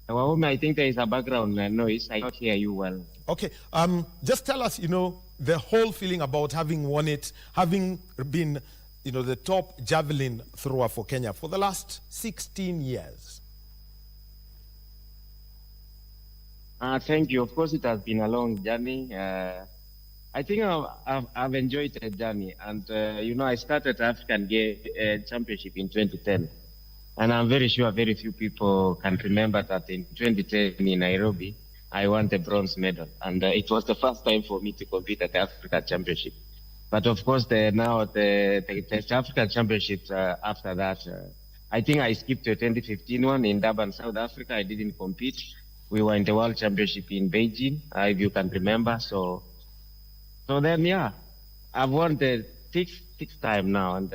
Well, I think there is a background noise. I don't hear you well. Okay, just tell us, the whole feeling about having won it, having been the top javelin thrower for Kenya for the last 16 years. Thank you. Of course, it has been a long journey. I think I've enjoyed the journey. And, I started African Championship in 2010. And I'm very sure very few people can remember that in 2010 in Nairobi, I won the bronze medal. And it was the first time for me to compete at the Africa Championship. But of course, the African Championships after that, I think I skipped the 2015 one in Durban, South Africa. I didn't compete. We were in the World Championship in Beijing, if you can remember. So then, yeah, I've won the sixth time now, and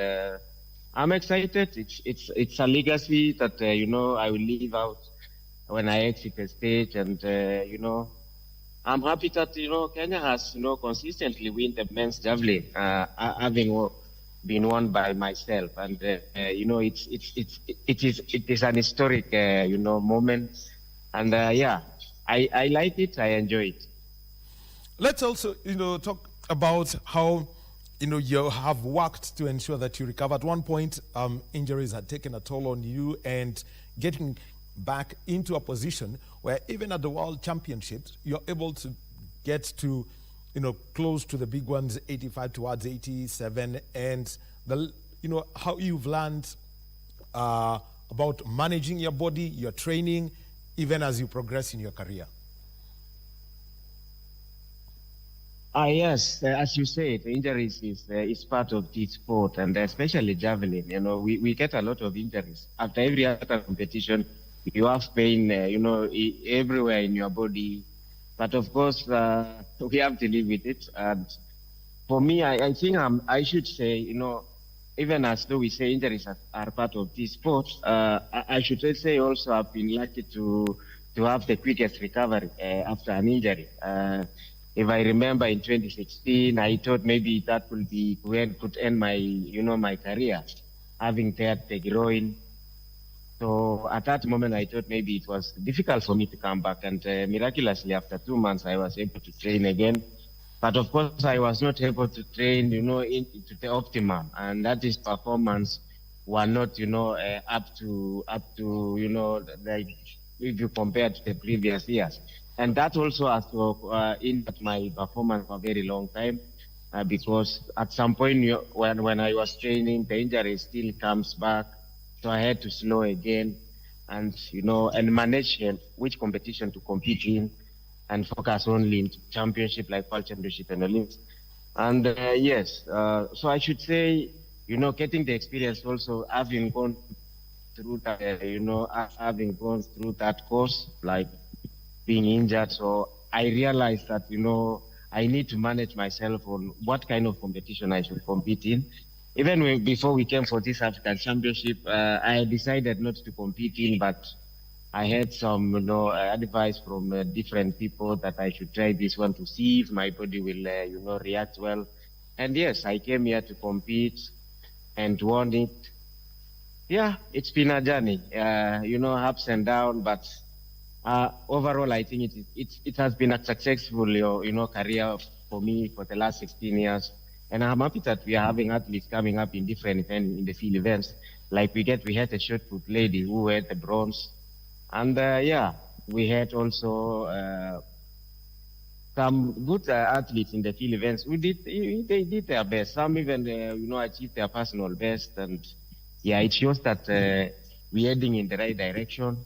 I'm excited. It's a legacy that I will leave out when I exit the stage, and I'm happy that Kenya has consistently win the men's javelin, having been won by myself, and it is an historic moment, and I like it. I enjoy it. Let's also talk about how you have worked to ensure that you recover. At one point, injuries had taken a toll on you, and getting back into a position where even at the World Championships, you're able to get to, close to the big ones, 85 towards 87, and how you've learned about managing your body, your training, even as you progress in your career. Yes, as you said, injuries is part of this sport, and especially javelin. We get a lot of injuries. After every other competition, you have pain, everywhere in your body. But of course, we have to live with it. And for me, I think I should say, even as though we say injuries are part of this sport, I should say also I've been lucky to have the quickest recovery after an injury. If I remember in 2016, I thought maybe that could end my, my career, having teared the groin. So at that moment, I thought maybe it was difficult for me to come back. And miraculously, after 2 months, I was able to train again. But of course, I was not able to train, into the optimum. And that is performance were not, up to, like if you compare to the previous years. And that also has to impact my performance for a very long time. Because at some point, when I was training, the injury still comes back. So I had to slow again and manage which competition to compete in and focus only in championship like World Championship and Olympics. And yes, so I should say, getting the experience also, having gone through that, having gone through that course, like being injured. So I realized that, I need to manage myself on what kind of competition I should compete in. Even before we came for this African Championship, I decided not to compete in, but I had some, advice from different people that I should try this one to see if my body will, react well. And yes, I came here to compete and won it. Yeah, it's been a journey, ups and downs, but overall, I think it has been a successful, career for me for the last 16 years. And I'm happy that we are having athletes coming up in different events, in the field events. Like we had a shot put lady who had the bronze. And we had also some good athletes in the field events who they did their best. Some even, achieved their personal best. And it shows that we're heading in the right direction.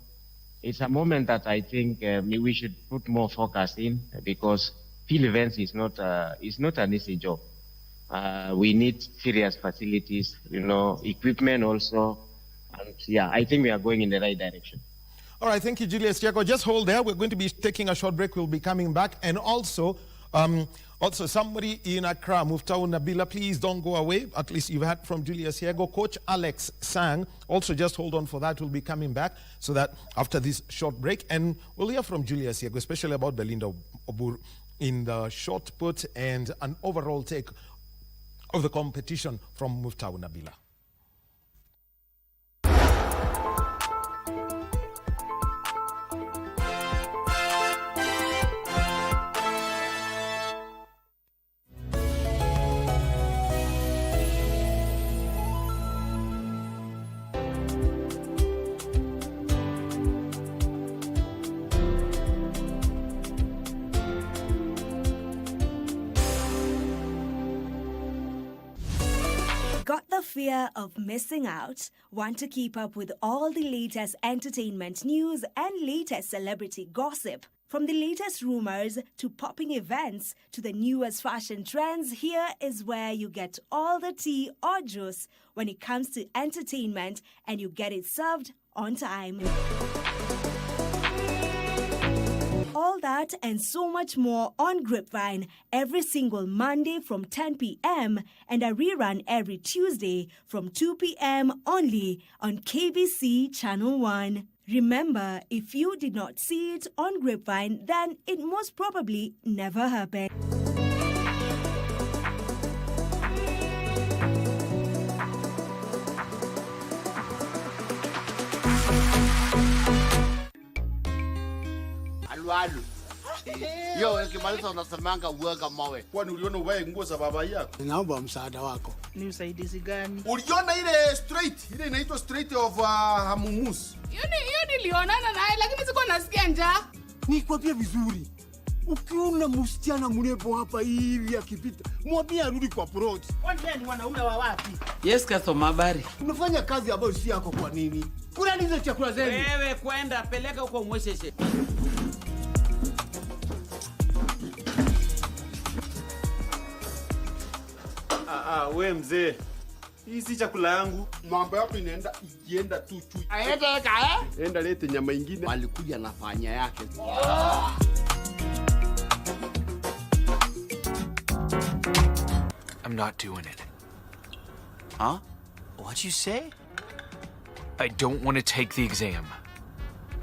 It's a moment that I think we should put more focus in, because field events is not an easy job. We need serious facilities, equipment also. And I think we are going in the right direction. All right, thank you, Julius Tiago. Just hold there. We're going to be taking a short break. We'll be coming back. And also somebody in Accra, Muftau Nabila, please don't go away. At least you've heard from Julius Tiago. Coach Alex Sang, also just hold on for that. We'll be coming back so that after this short break. And we'll hear from Julius Tiago, especially about Belinda Obur in the short put and an overall take of the competition from Muftau Nabila. Got the fear of missing out? Want to keep up with all the latest entertainment news and latest celebrity gossip? From the latest rumors to popping events to the newest fashion trends, here is where you get all the tea or juice when it comes to entertainment, and you get it served on time. All that and so much more on Grapevine every single Monday from 10 p.m. and a rerun every Tuesday from 2 p.m. only on KBC Channel 1. Remember, if you did not see it on Grapevine, then it most probably never happened. Alu. Yo, ukimaliza unasemanga uoga mawe. Kwani uliona uvae nguo za baba yako? Naomba msaada wako. Ni usaidizi gani? Uliona ile straight, ile inaitwa straight of Hamumus. Hiyo nilionana naye lakini siko nasikia njaa. Nikwambia vizuri. Ukiona msichana mrembo hapa hivi akipita, mwambie arudi kwa plot. Kwani ni wanaume wa wapi? Yes, customer, habari. Unafanya kazi ambayo si yako kwa nini? Kula hizo chakula zenu. Wewe kwenda peleka huko mwesheshe. We mzee. Hii si chakula yangu. Mambo yako ikienda tu chui. Enda lete nyama ingine. Alikuja na panya yake. I'm not doing it. Huh? What'd you say? I don't want to take the exam.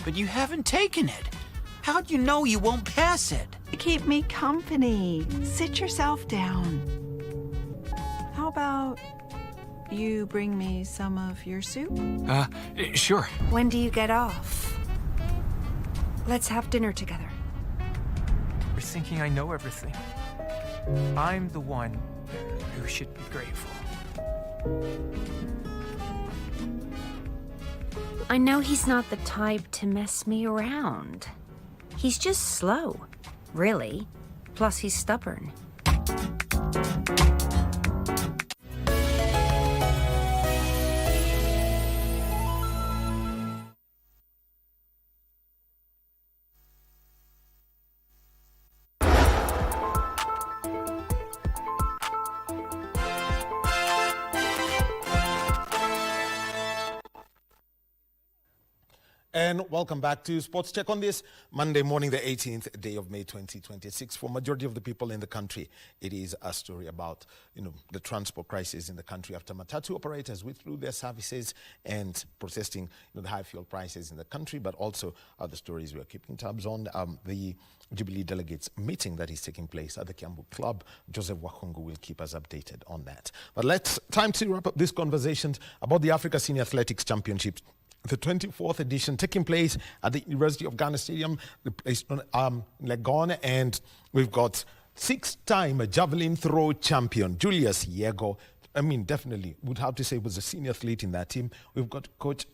But you haven't taken it. How'd you know you won't pass it? Keep me company. Sit yourself down. How about you bring me some of your soup? Sure. When do you get off? Let's have dinner together. You're thinking I know everything. I'm the one who should be grateful. I know he's not the type to mess me around. He's just slow, really. Plus, he's stubborn. And welcome back to Sports Check on this Monday morning, the 18th day of May 2026. For majority of the people in the country, it is a story about, the transport crisis in the country after Matatu operators withdrew their services and protesting, the high fuel prices in the country, but also other stories we are keeping tabs on. The Jubilee delegates meeting that is taking place at the Kiambu Club. Joseph Wahome will keep us updated on that. But time to wrap up this conversation about the Africa Senior Athletics Championships. The 24th edition taking place at the University of Ghana Stadium, placed on Legon, and we've got six-time javelin throw champion Julius Yego. Definitely would have to say was a senior athlete in that team. We've got Coach.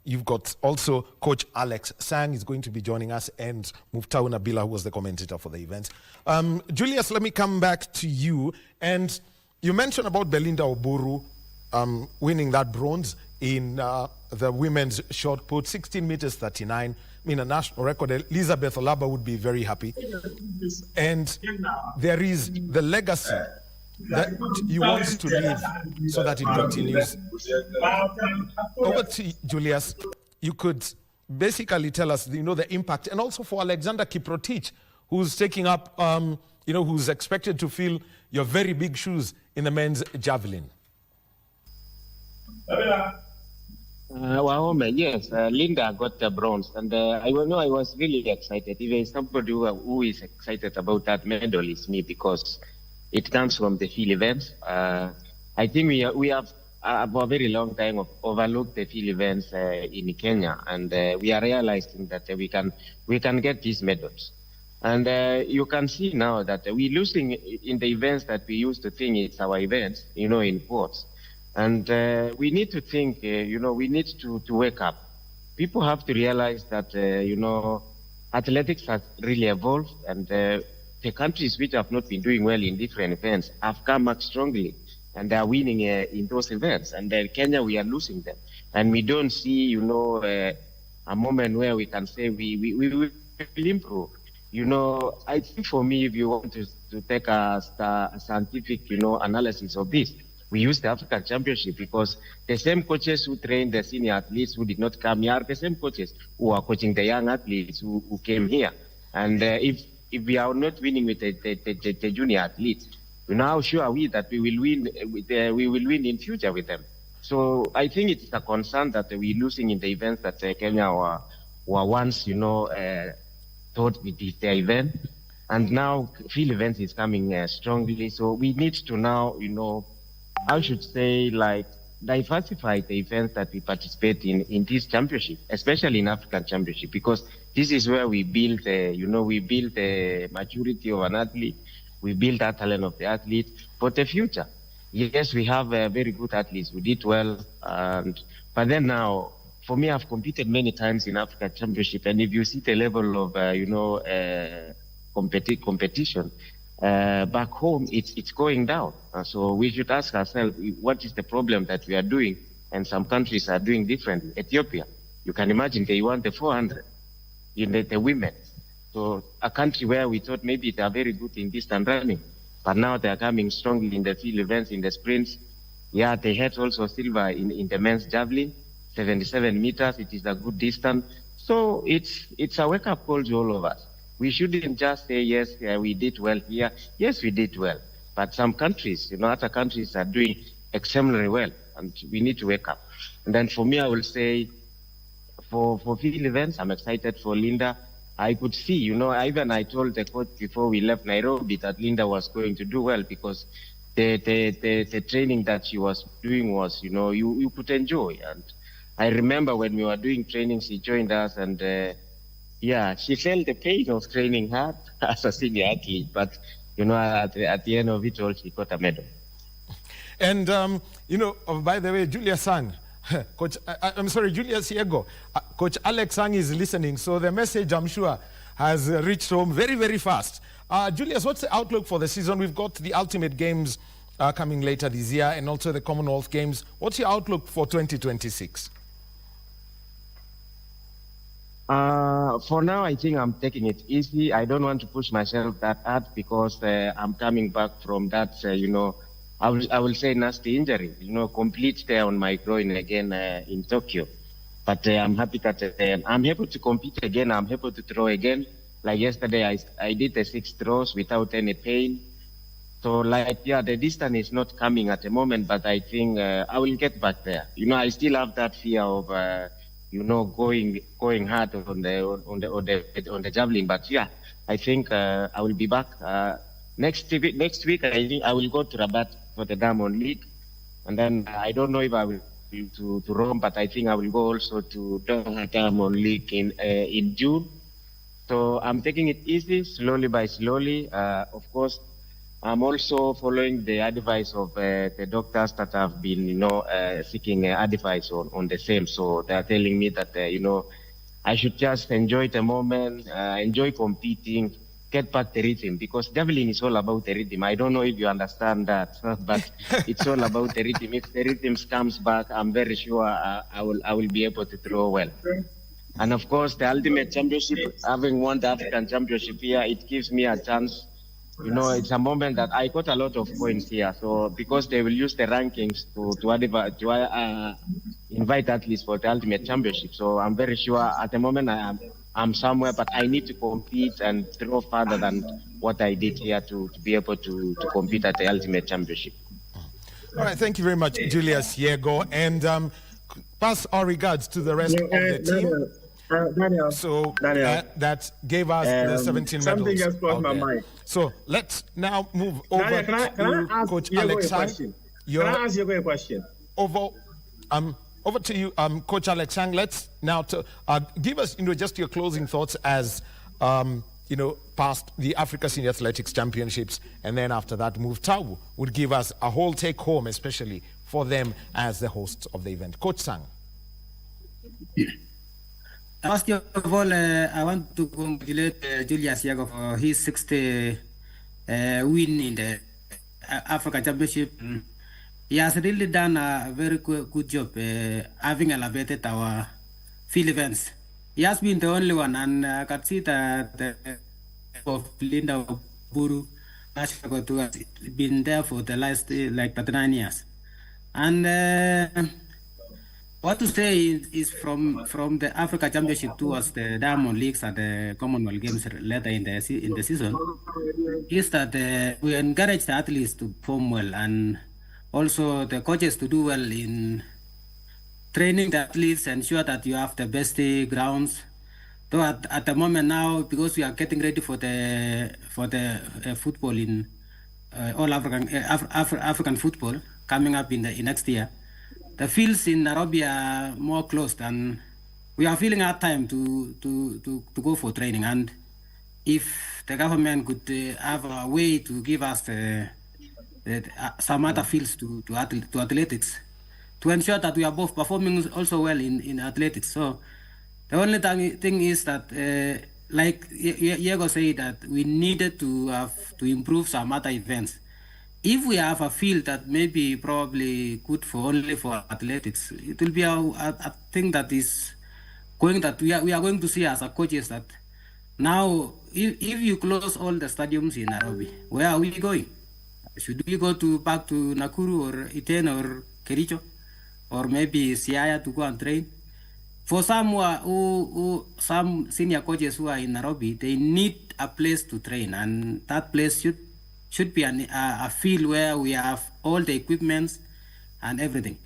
You've got also Coach Alex Sang is going to be joining us, and Muftau Nabila, who was the commentator for the event. Julius, let me come back to you. And you mentioned about Belinda Oburu winning that bronze in the women's short put, 16 meters 39. A national record. Elizabeth Olaba would be very happy. And there is the legacy that you want to leave so that it continues. Over to Julius. You could basically tell us, the impact, and also for Alexander Kiprotich, who's taking up, who's expected to fill your very big shoes in the men's javelin. Wahome, yes, Linda got the bronze, and I was really excited. Even somebody who is excited about that medal is me, because it comes from the field events. I think we have for a very long time overlooked the field events in Kenya, and we are realizing that we can get these medals. And you can see now that we're losing in the events that we used to think it's our events, in sports. And we need to think, we need to wake up. People have to realize that, athletics has really evolved, and the countries which have not been doing well in different events have come back strongly, and they are winning in those events. And Kenya, we are losing them. And we don't see, a moment where we can say we will improve. You know, I think for me, if you want to take a scientific, analysis of this, we use the African Championship because the same coaches who trained the senior athletes who did not come here are the same coaches who are coaching the young athletes who came here. And if we are not winning with the junior athletes, how sure are we that we will win in future with them? So I think it's a concern that we're losing in the events that Kenya were once, thought with the event. And now field events is coming strongly. So we need to now, I should say, like, diversify the events that we participate in this championship, especially in African Championship, because this is where we build, we build the maturity of an athlete, we build that talent of the athlete for the future. Yes, we have very good athletes who did well, but then now, for me, I've competed many times in African Championship, and if you see the level of, competition, back home, it's going down. So we should ask ourselves, what is the problem that we are doing? And some countries are doing differently. Ethiopia, you can imagine they won the 400 in the women. So a country where we thought maybe they are very good in distance running, but now they are coming strongly in the field events, in the sprints. Yeah, they had also silver in the men's javelin, 77 meters. It is a good distance. So it's a wake-up call to all of us. We shouldn't just say, yes, we did well here. Yes, we did well. But some countries, other countries are doing exceptionally well, and we need to wake up. And then for me, I will say, for field events, I'm excited for Linda. I could see, I told the coach before we left Nairobi that Linda was going to do well because the training that she was doing was, you could enjoy. And I remember when we were doing training, she joined us and, she felt the pain of training hard as a senior athlete, but, at the end of it all, she got a medal. And, by the way, Julia Sang, Coach, I'm sorry, Julius Yego, Coach Alex Sang is listening, so the message, I'm sure, has reached home very, very fast. Julius, what's the outlook for the season? We've got the Ultimate Games coming later this year and also the Commonwealth Games. What's your outlook for 2026? For now, I think I'm taking it easy. I don't want to push myself that hard because I'm coming back from that, I will say nasty injury, complete tear on my groin again in Tokyo. But I'm happy that I'm able to compete again. I'm able to throw again. Like yesterday, I did the 6 throws without any pain. So the distance is not coming at the moment, but I think I will get back there. I still have that fear of, going hard on the javelin. But I think I will be back. Next week, I think I will go to Rabat for the Diamond League. And then I don't know if I will to Rome, but I think I will go also to Doha Diamond League in June. So I'm taking it easy, slowly by slowly. Of course, I'm also following the advice of the doctors that have been, seeking advice on the same. So they're telling me that, I should just enjoy the moment, enjoy competing, get back the rhythm, because javelin is all about the rhythm. I don't know if you understand that, but it's all about the rhythm. If the rhythm comes back, I'm very sure I will be able to throw well. And of course, the Ultimate Championship, having won the African Championship here, it gives me a chance. It's a moment that I got a lot of points here. So because they will use the rankings to invite athletes for the Ultimate Championship. So I'm very sure at the moment I'm somewhere, but I need to compete and throw further than what I did here to be able to compete at the Ultimate Championship. All right, thank you very much, Julius Yego. And pass our regards to the rest of the team. Daniel, that gave us the 17 medals. Something just crossed my mind. So let's now move over to Coach Alex Sang. Can I ask you a question? Over to you, Coach Alex Sang. Let's now give us, just your closing thoughts as, past the Africa Senior Athletics Championships, and then after that, Muvtawu would give us a whole take-home, especially for them as the hosts of the event. Coach Sang. First of all, I want to congratulate Julius Yego for his 60th win in the Africa Championship. He has really done a very good job having elevated our field events he has been the only one, and I can see that of Linda Buru has been there for the last like 39 years. And what to say is from the Africa Championship towards the Diamond Leagues and the Commonwealth Games later in the season, is that we encourage the athletes to perform well, and also the coaches to do well in training the athletes, ensure that you have the best grounds. So at the moment now, because we are getting ready for the football in all African football coming up in next year, the fields in Nairobi are more closed, and we are feeling our time to go for training. And if the government could have a way to give us some other fields to athletics, to ensure that we are both performing also well in athletics. So the only thing is that, like Diego said, that we needed to improve some other events. If we have a field that may be probably good only for athletics, it will be a thing that is going, that we are going to see as a coaches, that now if you close all the stadiums in Nairobi, where are we going? Should we go back to Nakuru or Iten or Kericho or maybe Siaya to go and train? For some some senior coaches who are in Nairobi, they need a place to train, and that place should be a field where we have all the equipments and everything.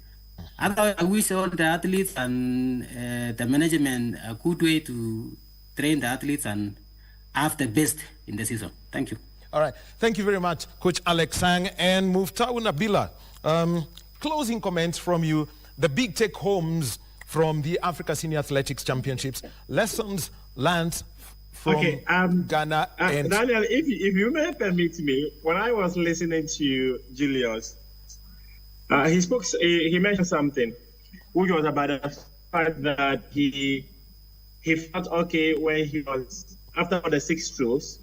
Otherwise, I wish all the athletes and the management a good way to train the athletes and have the best in the season. Thank you. All right. Thank you very much, Coach Alex Sang and Muftau Nabila. Closing comments from you, the big take-homes from the Africa Senior Athletics Championships, lessons learned from Ghana. And Daniel, if you may permit me, when I was listening to Julius, he mentioned something, which was about the fact that he felt okay when he was, after the 6 throws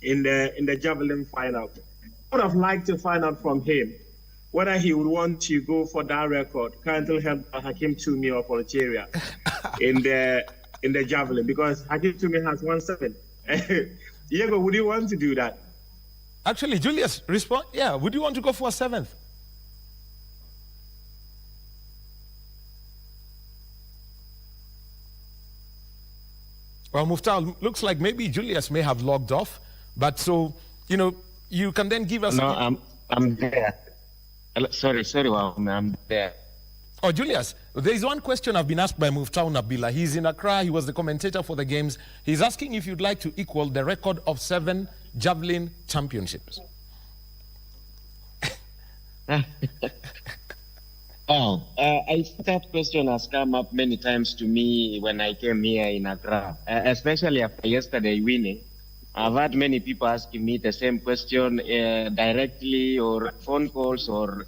in the javelin final. I would have liked to find out from him whether he would want to go for that record currently held by Hakim Toumi of Algeria in the javelin, because Hakim Toumi has 1-7. Diego, would you want to do that? Actually, Julius, respond. Yeah, would you want to go for a 7th? Well, Muftau, looks like maybe Julius may have logged off, but so, you can then give us... No, I'm there. Sorry, Wahome, I'm there. Oh, Julius, there is one question I've been asked by Muftau Nabila. He's in Accra. He was the commentator for the games. He's asking if you'd like to equal the record of 7 javelin championships. That question has come up many times to me when I came here in Accra, especially after yesterday winning. I've had many people asking me the same question directly, or phone calls, or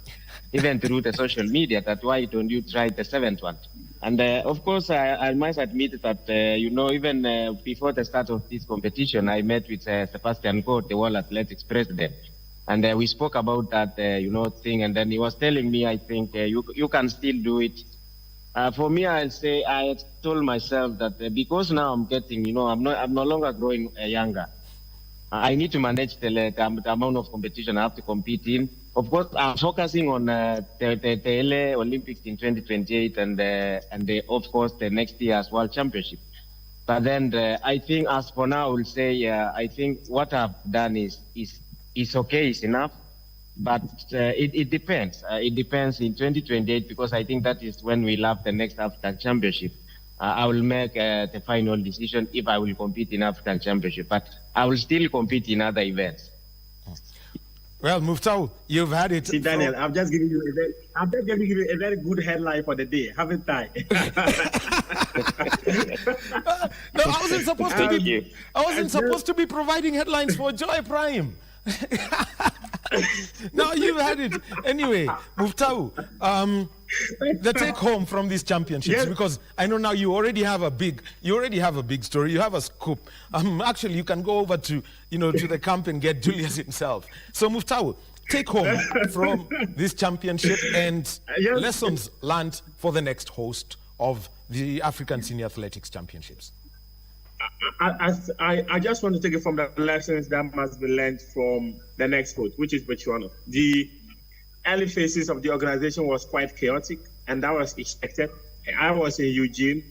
even through the social media, that why don't you try the 7th one? And of course, I must admit that, even before the start of this competition, I met with Sebastian Coe, the World Athletics president. And we spoke about that, thing. And then he was telling me, I think you can still do it. For me, I'll say, I told myself that because now I'm getting, I'm no longer growing younger. I need to manage the amount of competition I have to compete in. Of course, I'm focusing on the LA Olympics in 2028 and of course, the next year's World Championship. But then I think, as for now, I will say, I think what I've done is okay, is enough. But it depends. It depends in 2028, because I think that is when we'll have the next African Championship. I will make the final decision if I will compete in African Championship. But I will still compete in other events. Well, Muftau, you've had it. See, Daniel, I'm just giving you a very good headline for the day, haven't I? No, I wasn't supposed to be. I wasn't supposed to be providing headlines for Joy Prime. No, you've had it. Anyway, Muftau, the take home from these championships, yes, because I know now you already have a big story. You have a scoop. Actually, you can go over to the camp and get Julius himself. So, Muftau, take home from this championship and lessons learned for the next host of the African Senior Athletics Championships? I just want to take it from the lessons that must be learned from the next coach, which is Botswana. The early phases of the organization was quite chaotic, and that was expected. I was in Eugene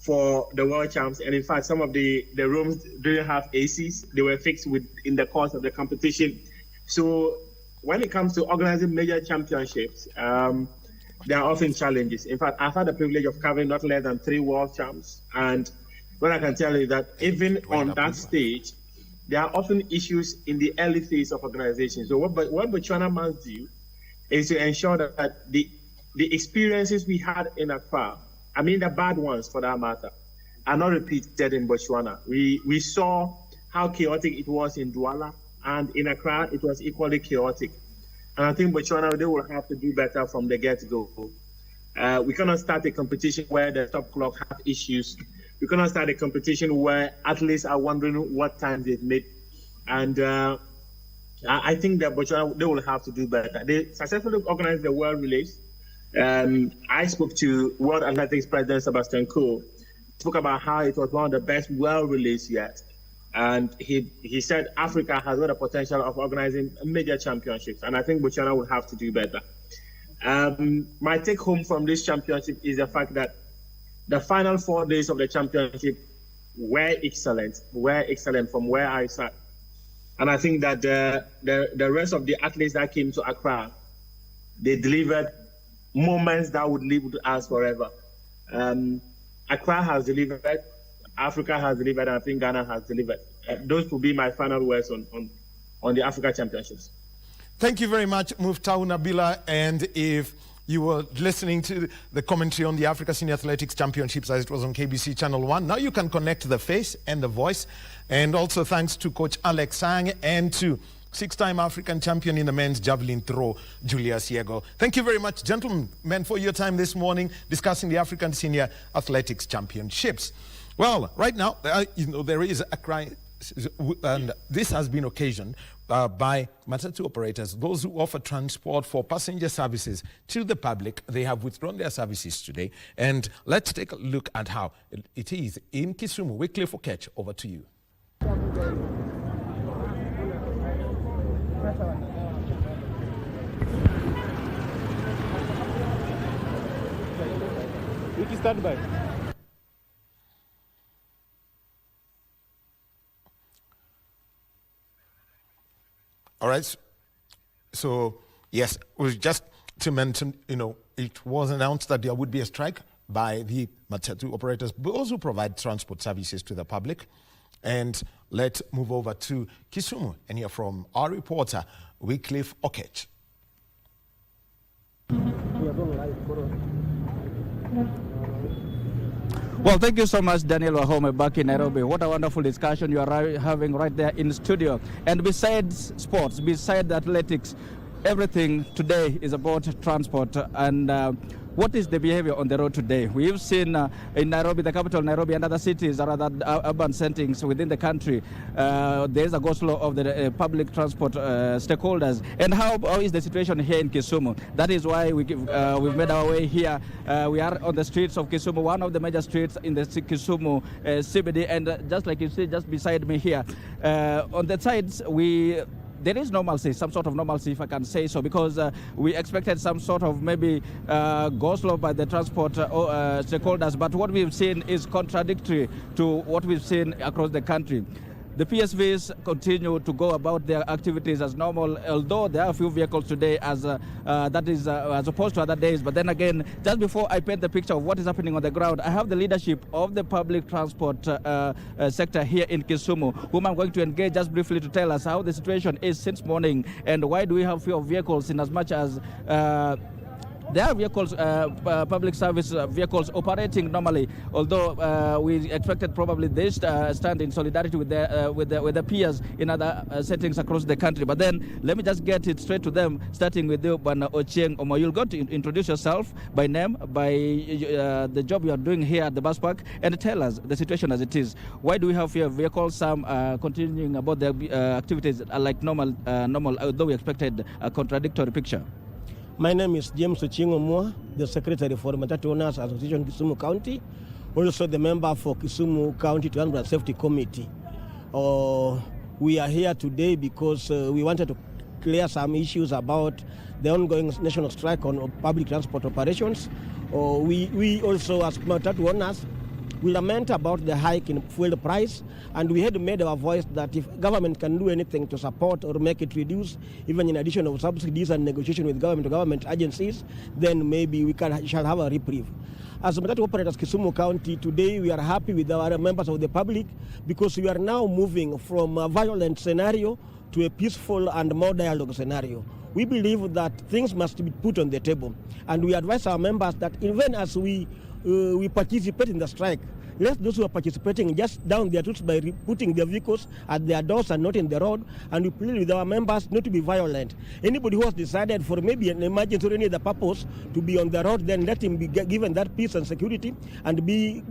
for the World Champs, and in fact, some of the rooms didn't have ACs. They were fixed in the course of the competition. So when it comes to organizing major championships, there are often challenges. In fact, I've had the privilege of covering not less than 3 World Champs, and what I can tell you that even on that stage, there are often issues in the early phase of organization. So what Botswana must do is to ensure that the experiences we had in Accra, I mean the bad ones for that matter, are not repeated in Botswana. We saw how chaotic it was in Douala, and in Accra it was equally chaotic. And I think Botswana, they will have to do better from the get-go. We cannot start a competition where the top clock have issues. We cannot start a competition where athletes are wondering what time they've made. And I think that Botswana, they will have to do better. They successfully organized the World Relays. I spoke to World Athletics President Sebastian Coe, spoke about how it was one of the best World Relays yet. And he said Africa has got the potential of organizing major championships. And I think Botswana will have to do better. My take home from this championship is the fact that the final 4 days of the championship were excellent from where I sat. And I think that the rest of the athletes that came to Accra, they delivered moments that would live with us forever. Accra has delivered, Africa has delivered, and I think Ghana has delivered. Those will be my final words on the Africa Championships. Thank you very much, Muftau Nabila. And if you were listening to the commentary on the Africa Senior Athletics Championships as it was on KBC Channel 1. Now you can connect the face and the voice. And also thanks to Coach Alex Sang and to 6-time African champion in the men's javelin throw, Julius Yego. Thank you very much, gentlemen, for your time this morning discussing the African Senior Athletics Championships. Well, right now, there is a cry, and this has been occasioned by matatu operators, those who offer transport for passenger services to the public. They have withdrawn their services today. And let's take a look at how it is in Kisumu. Wycliffe Okech, over to you. Stand by. All right. So, yes, it was just to mention, it was announced that there would be a strike by the matatu operators, those who provide transport services to the public. And let's move over to Kisumu and hear from our reporter, Wycliffe Okech. Well, thank you so much, Daniel Wahome, back in Nairobi. What a wonderful discussion you are having right there in studio. And besides sports, besides athletics, everything today is about transport. And what is the behavior on the road today? We've seen in Nairobi, the capital Nairobi, and other cities or other urban settings within the country, there is a go-slow of the public transport stakeholders. And how is the situation here in Kisumu? That is why we've made our way here. We are on the streets of Kisumu, one of the major streets in the Kisumu CBD. And just like you see, just beside me here, on the sides, there is normalcy, some sort of normalcy, if I can say so, because we expected some sort of maybe go-slow by the transport stakeholders, but what we've seen is contradictory to what we've seen across the country. The PSVs continue to go about their activities as normal, although there are a few vehicles today as opposed to other days. But then again, just before I paint the picture of what is happening on the ground, I have the leadership of the public transport sector here in Kisumu, whom I'm going to engage just briefly to tell us how the situation is since morning and why do we have fewer vehicles in as much as there are vehicles, public service vehicles operating normally, although we expected probably they stand in solidarity with the peers in other settings across the country. But then let me just get it straight to them, starting with you, Bwana Ochieng Omo. You'll go to introduce yourself by name, by the job you are doing here at the bus park, and tell us the situation as it is. Why do we have fewer vehicles? Some continuing about their activities like normal, although we expected a contradictory picture. My name is James Ochingo Moa, the Secretary for Matatu Owners Association Kisumu County, also the member for Kisumu County Transport and Safety Committee. We are here today because we wanted to clear some issues about the ongoing national strike on public transport operations. We also, as Matatu Owners, we lament about the hike in fuel price, and we had made our voice that if government can do anything to support or make it reduce, even in addition of subsidies and negotiation with government agencies, then maybe we shall have a reprieve. As Matatu operators Kisumu County, today we are happy with our members of the public because we are now moving from a violent scenario to a peaceful and more dialogue scenario. We believe that things must be put on the table, and we advise our members that even as we participate in the strike, let those who are participating just down their tools by putting their vehicles at their doors and not in the road, and we plead with our members not to be violent. Anybody who has decided for maybe an emergency or any other purpose to be on the road, then let him be given that peace and security and be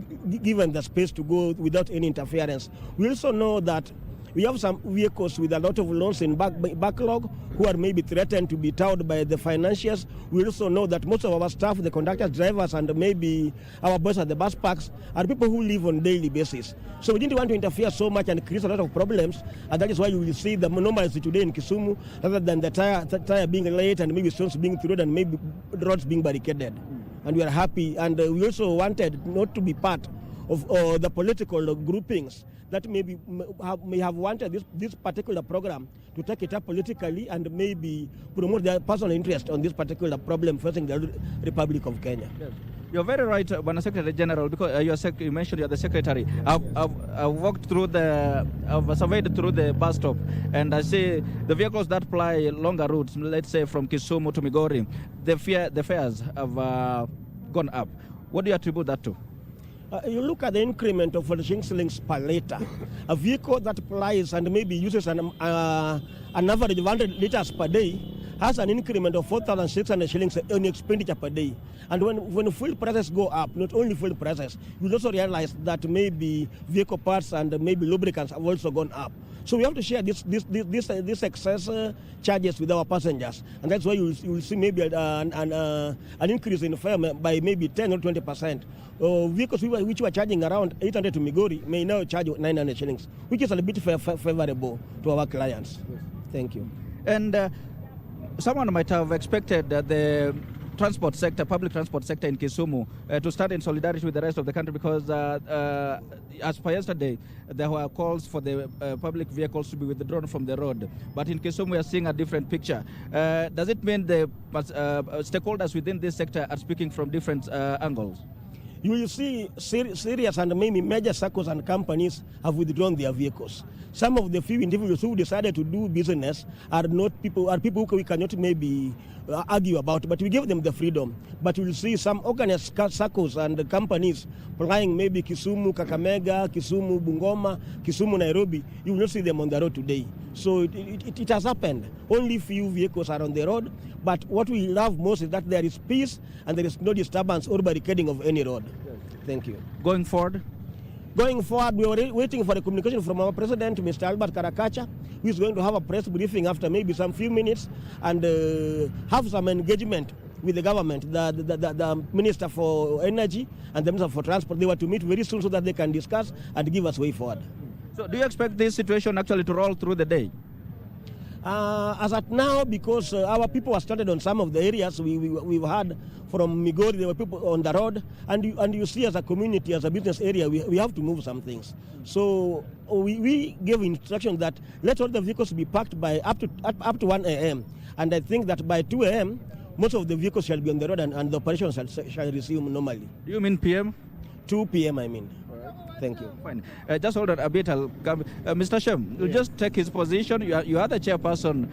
given the space to go without any interference. We also know that we have some vehicles with a lot of loans in backlog who are maybe threatened to be towed by the financiers. We also know that most of our staff, the conductors, drivers, and maybe our boys at the bus parks are people who live on a daily basis. So we didn't want to interfere so much and create a lot of problems, and that is why you will see the normalcy today in Kisumu, rather than the tire being late and maybe stones being thrown and maybe roads being barricaded. And we are happy, and we also wanted not to be part of the political groupings that may have wanted this particular program to take it up politically and maybe promote their personal interest on this particular problem facing the Republic of Kenya. Yes. You're very right, Bwana Secretary General, because you mentioned you're the secretary. I've walked through I've surveyed through the bus stop, and I see the vehicles that ply longer routes, let's say from Kisumu to Migori, the fares have gone up. What do you attribute that to? You look at the increment of 40 shillings per litre. A vehicle that plies and maybe uses an average of 100 litres per day has an increment of 4,600 shillings in expenditure per day. And when fuel prices go up, not only fuel prices, you also realize that maybe vehicle parts and maybe lubricants have also gone up. So we have to share this excess charges with our passengers, and that's why you will see maybe an increase in fare by maybe 10 or 20%. Vehicles which were charging around 800 to Migori may now charge 900 shillings, which is a bit favorable to our clients. Yes. Thank you. And someone might have expected the transport sector, public transport sector in Kisumu to stand in solidarity with the rest of the country, because as per yesterday, there were calls for the public vehicles to be withdrawn from the road. But in Kisumu, we are seeing a different picture. Does it mean the stakeholders within this sector are speaking from different angles? You will see serious and maybe major circles and companies have withdrawn their vehicles. Some of the few individuals who decided to do business are people who we cannot maybe argue about, but we give them the freedom. But you will see some organized circles and companies flying maybe Kisumu, Kakamega, Kisumu, Bungoma, Kisumu, Nairobi. You will not see them on the road today. So it has happened. Only few vehicles are on the road, but what we love most is that there is peace and there is no disturbance or barricading of any road. Yes. Thank you. Going forward? Going forward, we are waiting for a communication from our president, Mr. Albert Karakacha, who is going to have a press briefing after maybe some few minutes and have some engagement with the government, the Minister for Energy and the Minister for Transport. They were to meet very soon so that they can discuss and give us way forward. So do you expect this situation actually to roll through the day? As at now, because our people are started on some of the areas we've had from Migori, there were people on the road, and you see as a community, as a business area, we have to move some things. So we gave instruction that let all the vehicles be parked by up to 1 a.m. And I think that by 2 a.m., most of the vehicles shall be on the road and the operation shall resume normally. You mean PM? 2 p.m. I mean. Thank you. Fine. Just hold on a bit. I'll come. Mr. Shem, you just take his position. You are the chairperson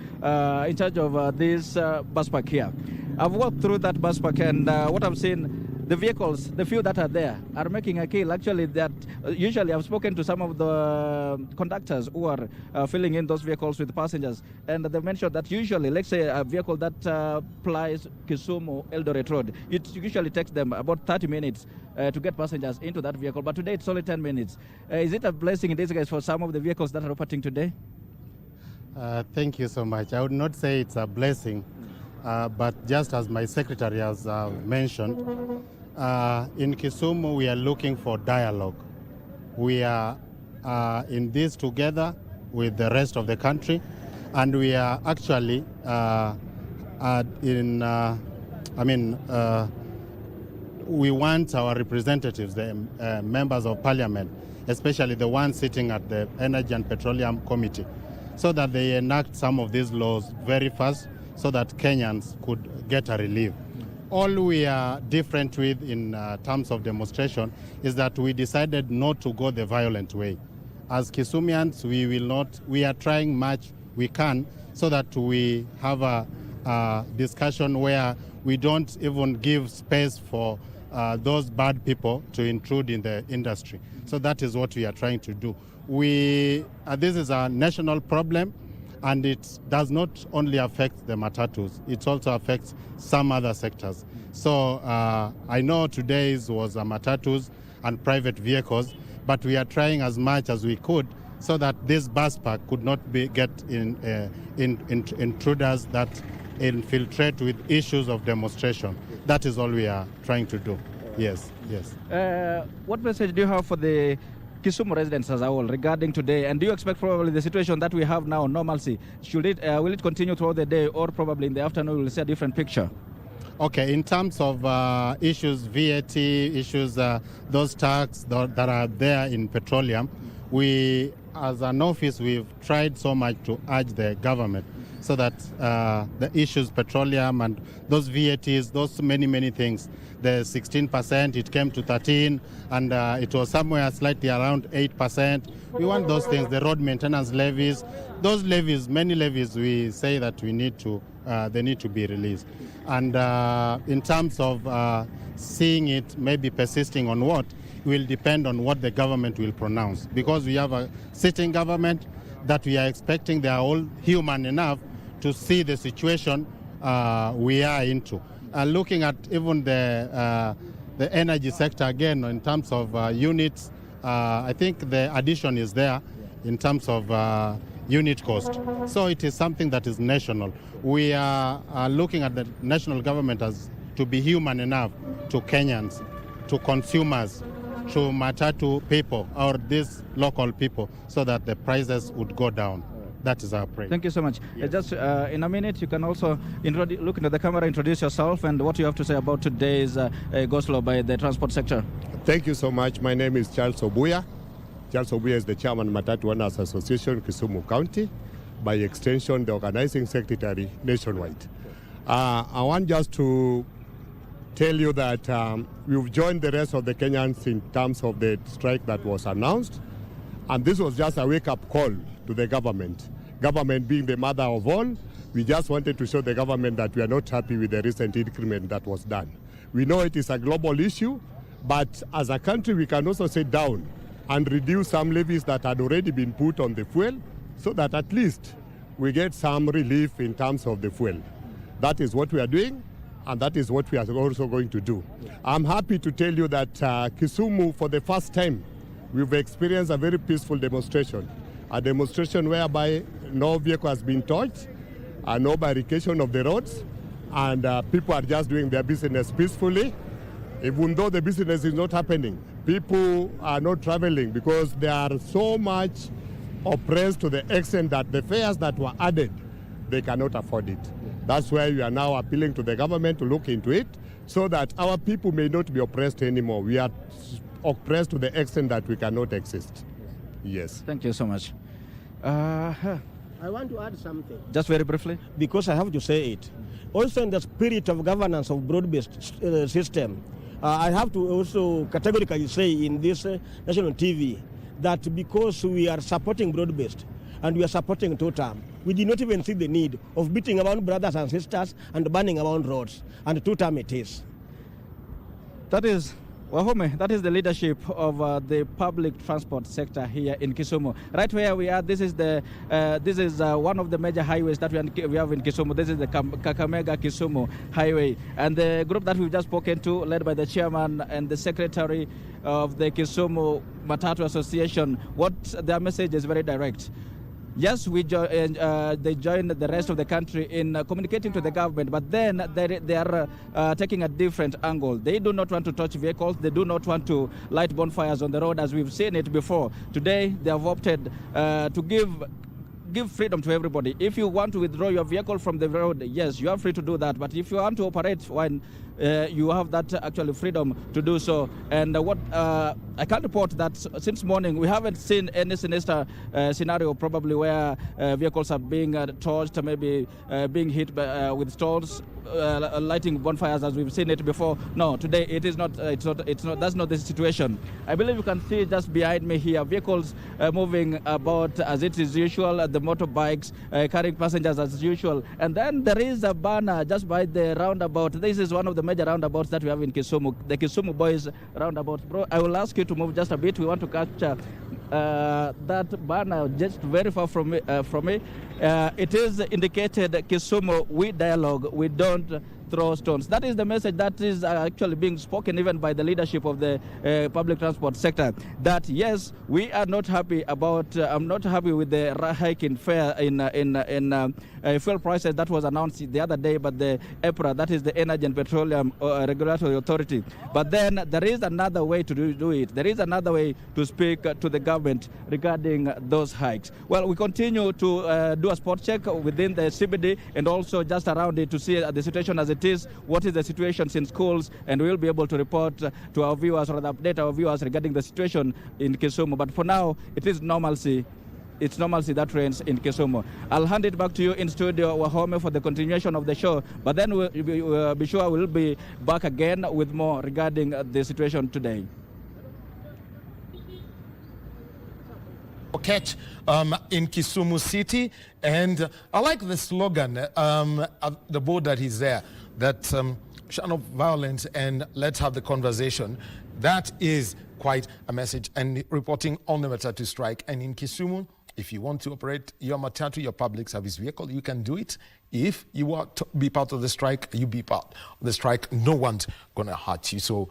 in charge of this bus park here. I've walked through that bus park, and what I've seen, the vehicles, the few that are there, are making a kill. Actually, that usually I've spoken to some of the conductors who are filling in those vehicles with passengers, and they mentioned that usually, let's say a vehicle that plies Kisumu Eldoret Road, it usually takes them about 30 minutes to get passengers into that vehicle, but today it's only 10 minutes. Is it a blessing in disguise for some of the vehicles that are operating today? Thank you so much. I would not say it's a blessing. but just as my secretary has mentioned, in Kisumu we are looking for dialogue. We are in this together with the rest of the country, and we are actually we want our representatives, the members of parliament, especially the ones sitting at the Energy and Petroleum Committee, so that they enact some of these laws very fast so that Kenyans could get a relief. All we are different with in terms of demonstration is that we decided not to go the violent way. As Kisumians, we are trying much we can so that we have a discussion where we don't even give space for those bad people to intrude in the industry. So that is what we are trying to do. This is a national problem, and it does not only affect the matatus, it also affects some other sectors. So I know today's was matatus and private vehicles, but we are trying as much as we could so that this bus park could not get intruders that infiltrate with issues of demonstration. That is all we are trying to do. Yes, yes. What message do you have for the Kisumu residents as a whole regarding today? And do you expect probably the situation that we have now, normalcy, will it continue throughout the day, or probably in the afternoon we'll see a different picture? Okay, in terms of issues, VAT issues, those tax that are there in petroleum, we, as an office, we've tried so much to urge the government so that the issues, petroleum and those VATs, those many things, the 16%, it came to 13%, and it was somewhere slightly around 8%. We want those things, the road maintenance levies, those levies, many levies, we say that we need to, they need to be released. And in terms of seeing it maybe persisting on what, will depend on what the government will pronounce. Because we have a sitting government that we are expecting they are all human enough to see the situation we are into. Looking at even the energy sector again in terms of units, I think the addition is there in terms of unit cost. So it is something that is national. We are looking at the national government as to be human enough to Kenyans, to consumers, to matatu people or these local people, so that the prices would go down. That is our prayer. Thank you so much. Yes. Just in a minute, you can also look into the camera, introduce yourself, and what you have to say about today's go-slow by the transport sector. Thank you so much. My name is Charles Obuya. Charles Obuya is the chairman Matatu Owners Association, Kisumu County, by extension, the organizing secretary nationwide. I want just to tell you that we've joined the rest of the Kenyans in terms of the strike that was announced, and this was just a wake-up call to the government. Government being the mother of all, we just wanted to show the government that we are not happy with the recent increment that was done. We know it is a global issue, but as a country we can also sit down and reduce some levies that had already been put on the fuel, so that at least we get some relief in terms of the fuel. That is what we are doing, and that is what we are also going to do. I'm happy to tell you that Kisumu, for the first time, we've experienced a very peaceful demonstration. A demonstration whereby no vehicle has been touched, no barricade of the roads, and people are just doing their business peacefully. Even though the business is not happening, people are not traveling because they are so much oppressed to the extent that the fares that were added, they cannot afford it. That's why we are now appealing to the government to look into it so that our people may not be oppressed anymore. We are oppressed to the extent that we cannot exist. Yes. Thank you so much. I want to add something. Just very briefly. Because I have to say it. Also in the spirit of governance of broad-based system, I have to also categorically say in this national TV that because we are supporting broad-based and we are supporting two-term, we did not even see the need of beating around brothers and sisters and burning around roads. And two-term it is. That is Wahome, that is the leadership of the public transport sector here in Kisumu. Right where we are, this is one of the major highways that we have in Kisumu. This is the Kakamega Kisumu highway, and the group that we've just spoken to, led by the chairman and the secretary of the Kisumu Matatu Association, what their message is very direct. Yes, they join the rest of the country in communicating to the government, but then they are taking a different angle. They do not want to touch vehicles. They do not want to light bonfires on the road as we've seen it before. Today, they have opted to give freedom to everybody. If you want to withdraw your vehicle from the road, yes, you are free to do that. But if you want to operate when you have that actually freedom to do so. And what I can report that since morning we haven't seen any sinister scenario, probably where vehicles are being torched, maybe being hit with stones, lighting bonfires as we've seen it before. No, today it is not. It's not. That's not the situation. I believe you can see just behind me here vehicles moving about as it is usual. The motorbikes carrying passengers as usual. And then there is a banner just by the roundabout. This is one of the major roundabouts that we have in Kisumu, the Kisumu Boys roundabout. Bro, I will ask you to move just a bit. We want to capture that banner just very far from me. It is indicated Kisumu, we dialogue, we don't throw stones. That is the message that is actually being spoken even by the leadership of the public transport sector. That yes, we are not happy about. I'm not happy with the hike in fare in fuel prices that was announced the other day by the EPRA, that is the Energy and Petroleum Regulatory Authority. But then there is another way to do it. There is another way to speak to the government regarding those hikes. Well, we continue to do a spot check within the CBD and also just around it to see the situation as it is, what is the situation in schools, and we'll be able to report to our viewers or update our viewers regarding the situation in Kisumu. But for now, it is normalcy. It's normalcy that reigns in Kisumu. I'll hand it back to you in studio, Wahome, for the continuation of the show. But then we'll be sure we'll be back again with more regarding the situation today. Catch in Kisumu City, and I like the slogan at the board that is there, that shun of violence and let's have the conversation. That is quite a message. And reporting on the Matatu strike. And in Kisumu, if you want to operate your Matatu, your public service vehicle, you can do it. If you want to be part of the strike, you be part of the strike. No one's going to hurt you. So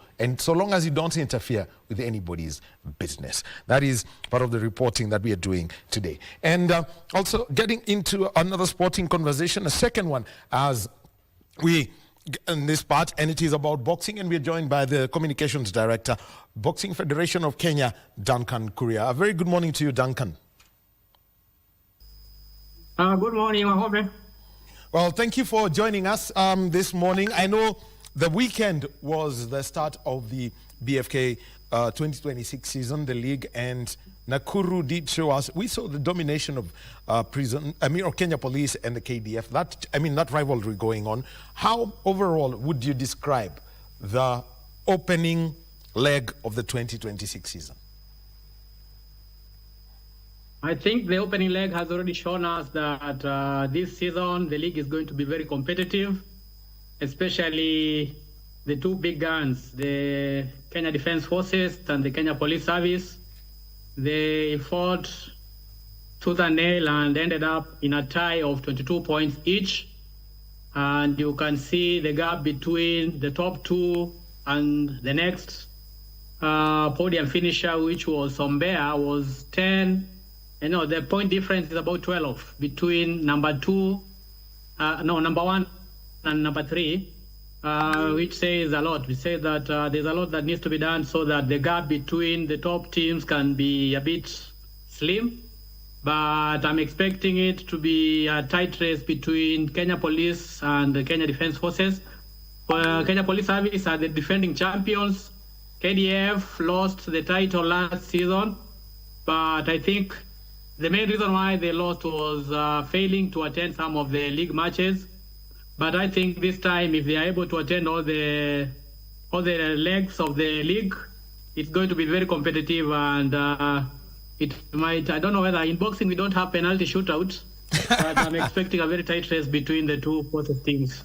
long as you don't interfere with anybody's business. That is part of the reporting that we are doing today. And also getting into another sporting conversation, a second one, as we in this part, and it is about boxing, and we are joined by the communications director, Boxing Federation of Kenya, Duncan Kuria. A very good morning to you, Duncan. Good morning, Wahome. Well, thank you for joining us this morning. I know the weekend was the start of the BFK 2026 season, the league, and Nakuru did show us. We saw the domination of Kenya Police and the KDF. That rivalry going on. How overall would you describe the opening leg of the 2026 season? I think the opening leg has already shown us that this season the league is going to be very competitive, especially the two big guns, the Kenya Defence Forces and the Kenya Police Service. They fought tooth and nail and ended up in a tie of 22 points each. And you can see the gap between the top two and the next podium finisher, which was Sombea, was 10. The point difference is about 12 between number one and number three, which says a lot. We say that there's a lot that needs to be done so that the gap between the top teams can be a bit slim. But I'm expecting it to be a tight race between Kenya Police and the Kenya Defence Forces. Kenya Police Service are the defending champions. KDF lost the title last season, but I think the main reason why they lost was failing to attend some of the league matches. But I think this time, if they are able to attend all the legs of the league, it's going to be very competitive, and it might. I don't know whether in boxing we don't have penalty shootouts, but I'm expecting a very tight race between the two opposite teams.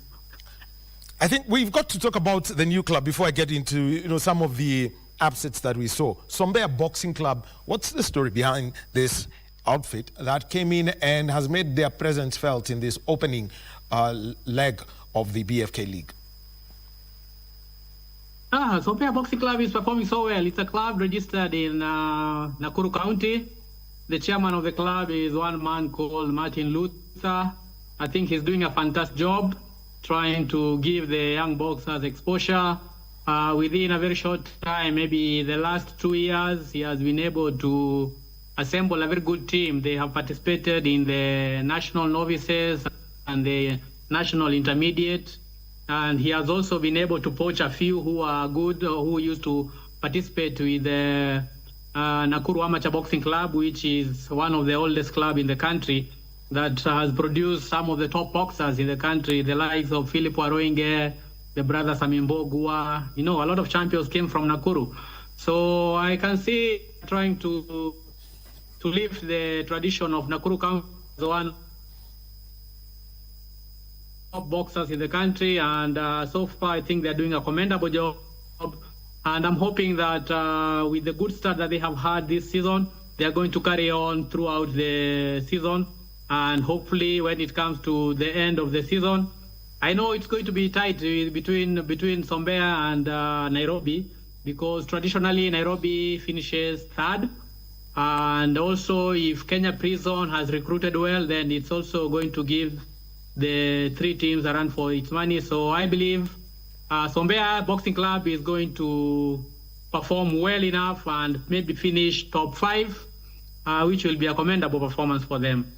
I think we've got to talk about the new club before I get into some of the upsets that we saw. Sombea Boxing Club. What's the story behind this outfit that came in and has made their presence felt in this opening leg of the BFK League? Sombea Boxing Club is performing so well. It's a club registered in Nakuru County. the chairman of the club is one man called Martin Luther. I think he's doing a fantastic job trying to give the young boxers exposure. Within a very short time, maybe the last 2 years, he has been able to assemble a very good team. They have participated in the national novices and the national intermediate. And he has also been able to poach a few who are good, who used to participate with the Nakuru Amateur Boxing Club, which is one of the oldest clubs in the country that has produced some of the top boxers in the country, the likes of Philip Waroinge, the brother Samimbo Gua. You know, a lot of champions came from Nakuru. So I can see trying to lift the tradition of Nakuru County as one top boxers in the country, and so far I think they're doing a commendable job. And I'm hoping that with the good start that they have had this season, they're going to carry on throughout the season. And hopefully when it comes to the end of the season, I know it's going to be tight between Sombea and Nairobi, because traditionally Nairobi finishes third. And also if Kenya Prison has recruited well, then it's also going to give the three teams a run for its money. So I believe Sombea Boxing Club is going to perform well enough and maybe finish top 5, which will be a commendable performance for them.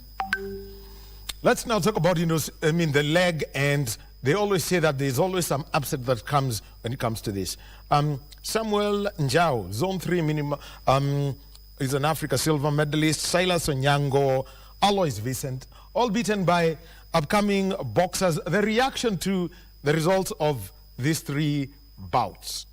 Let's now talk about, the leg, and they always say that there's always some upset that comes when it comes to this. Samuel Njau, Zone 3 minimum, is an Africa silver medalist. Silas Onyango, Alois Vicent, all beaten by upcoming boxers. The reaction to the results of these 3 bouts?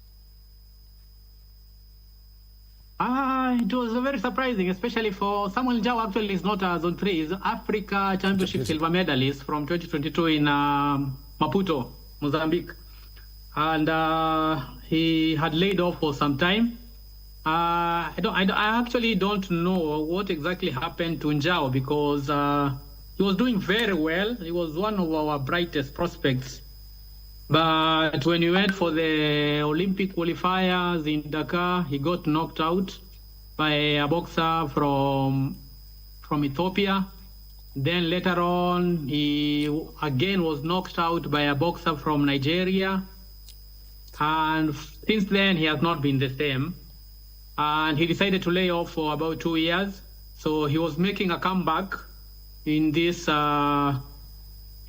It was very surprising, especially for Samuel Njau. Actually, is not a Zone 3. He's Africa Championship silver medalist from 2022 in Maputo, Mozambique. And he had laid off for some time. I actually don't know what exactly happened to Njau, because he was doing very well. He was one of our brightest prospects. But when he went for the Olympic qualifiers in Dakar, he got knocked out by a boxer from Ethiopia. Then later on, he again was knocked out by a boxer from Nigeria. And since then, he has not been the same. And he decided to lay off for about 2 years. So he was making a comeback in this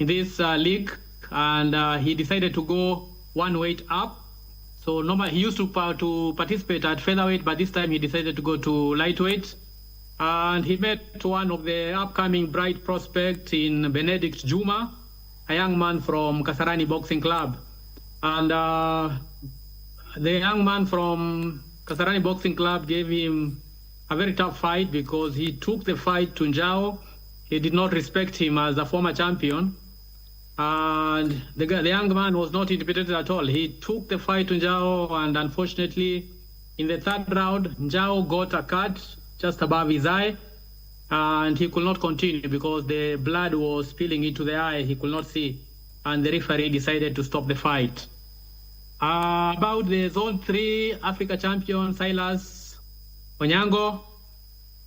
league. And he decided to go one weight up. So normally he used to participate at featherweight, but this time he decided to go to lightweight. And he met one of the upcoming bright prospects in Benedict Juma, a young man from Kasarani Boxing Club. And the young man from Kasarani Boxing Club gave him a very tough fight, because he took the fight to Njau. He did not respect him as a former champion. And the young man was not intimidated at all. He took the fight to Njau, and unfortunately, in the 3rd round, Njau got a cut just above his eye, and he could not continue because the blood was spilling into the eye. He could not see, and the referee decided to stop the fight. About the Zone 3 Africa champion, Silas Onyango,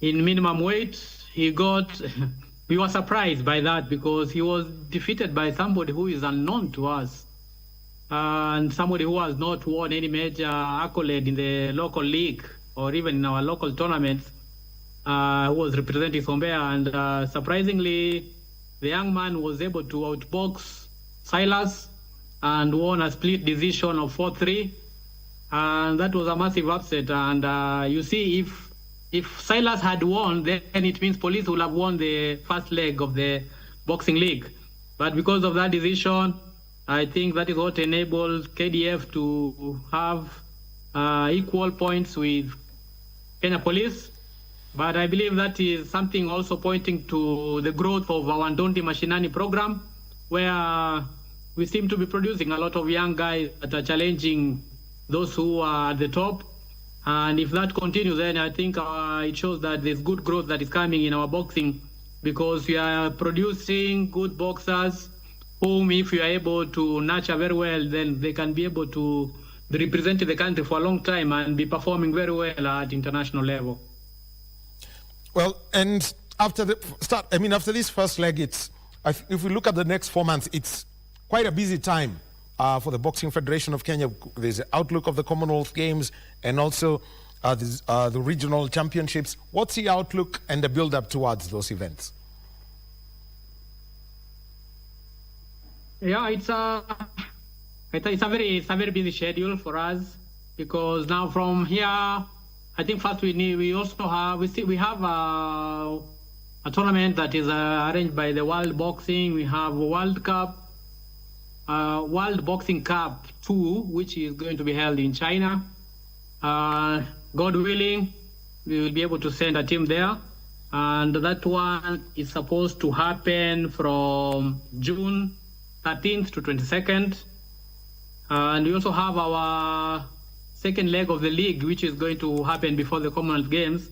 in minimum weight, we were surprised by that, because he was defeated by somebody who is unknown to us, and somebody who has not won any major accolade in the local league or even in our local tournaments, who was representing Sombea. And surprisingly, the young man was able to outbox Silas and won a split decision of 4-3. And that was a massive upset. And you see, if Silas had won, then it means Police would have won the first leg of the boxing league. But because of that decision, I think that is what enabled KDF to have equal points with Kenya Police. But I believe that is something also pointing to the growth of our Ndondi Mashinani program, where we seem to be producing a lot of young guys that are challenging those who are at the top. And if that continues, then I think it shows that there's good growth that is coming in our boxing, because we are producing good boxers whom, if you are able to nurture very well, then they can be able to be representing the country for a long time and be performing very well at international level. Well, Well, and after the start, I mean, after this first leg, if we look at the next 4 months, it's quite a busy time for the Boxing Federation of Kenya. There's the outlook of the Commonwealth Games and also the regional championships. What's the outlook and the build-up towards those events? Yeah, it's a very busy schedule for us, because now from here, I think first we have a tournament that is arranged by the World Boxing. We have World Boxing Cup 2, which is going to be held in China. God willing, we will be able to send a team there. And that one is supposed to happen from June 13th to 22nd. And we also have our second leg of the league, which is going to happen before the Commonwealth Games.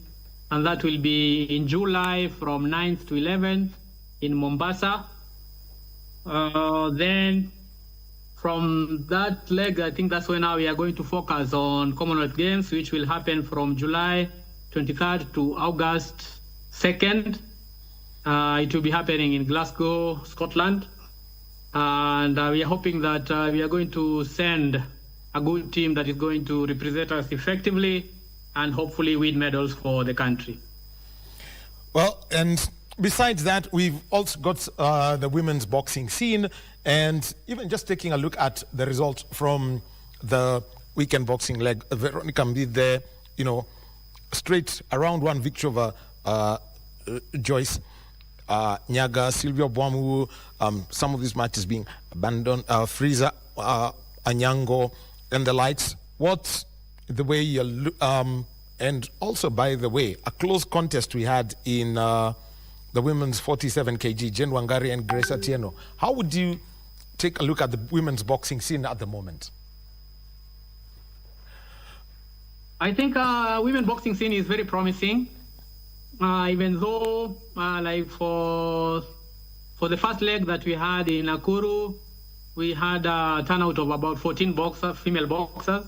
And that will be in July from 9th to 11th in Mombasa. Then from that leg, I think that's when now we are going to focus on Commonwealth Games, which will happen from July 23rd to August 2nd. It will be happening in Glasgow, Scotland. And we are hoping that we are going to send a good team that is going to represent us effectively and hopefully win medals for the country. Well, and besides that, we've also got the women's boxing scene, and even just taking a look at the result from the weekend boxing leg, Veronica Mbide, straight around one victory over Joyce Nyaga, Sylvia Bwamu, some of these matches being abandoned, Frieza Anyango, and the likes. What's the way you and also, by the way, a close contest we had in the women's 47 kg, Jen Wangari and Grace Atieno. How would you take a look at the women's boxing scene at the moment? I think women's boxing scene is very promising. Even though, like for the first leg that we had in Nakuru, we had a turnout of about 14 female boxers,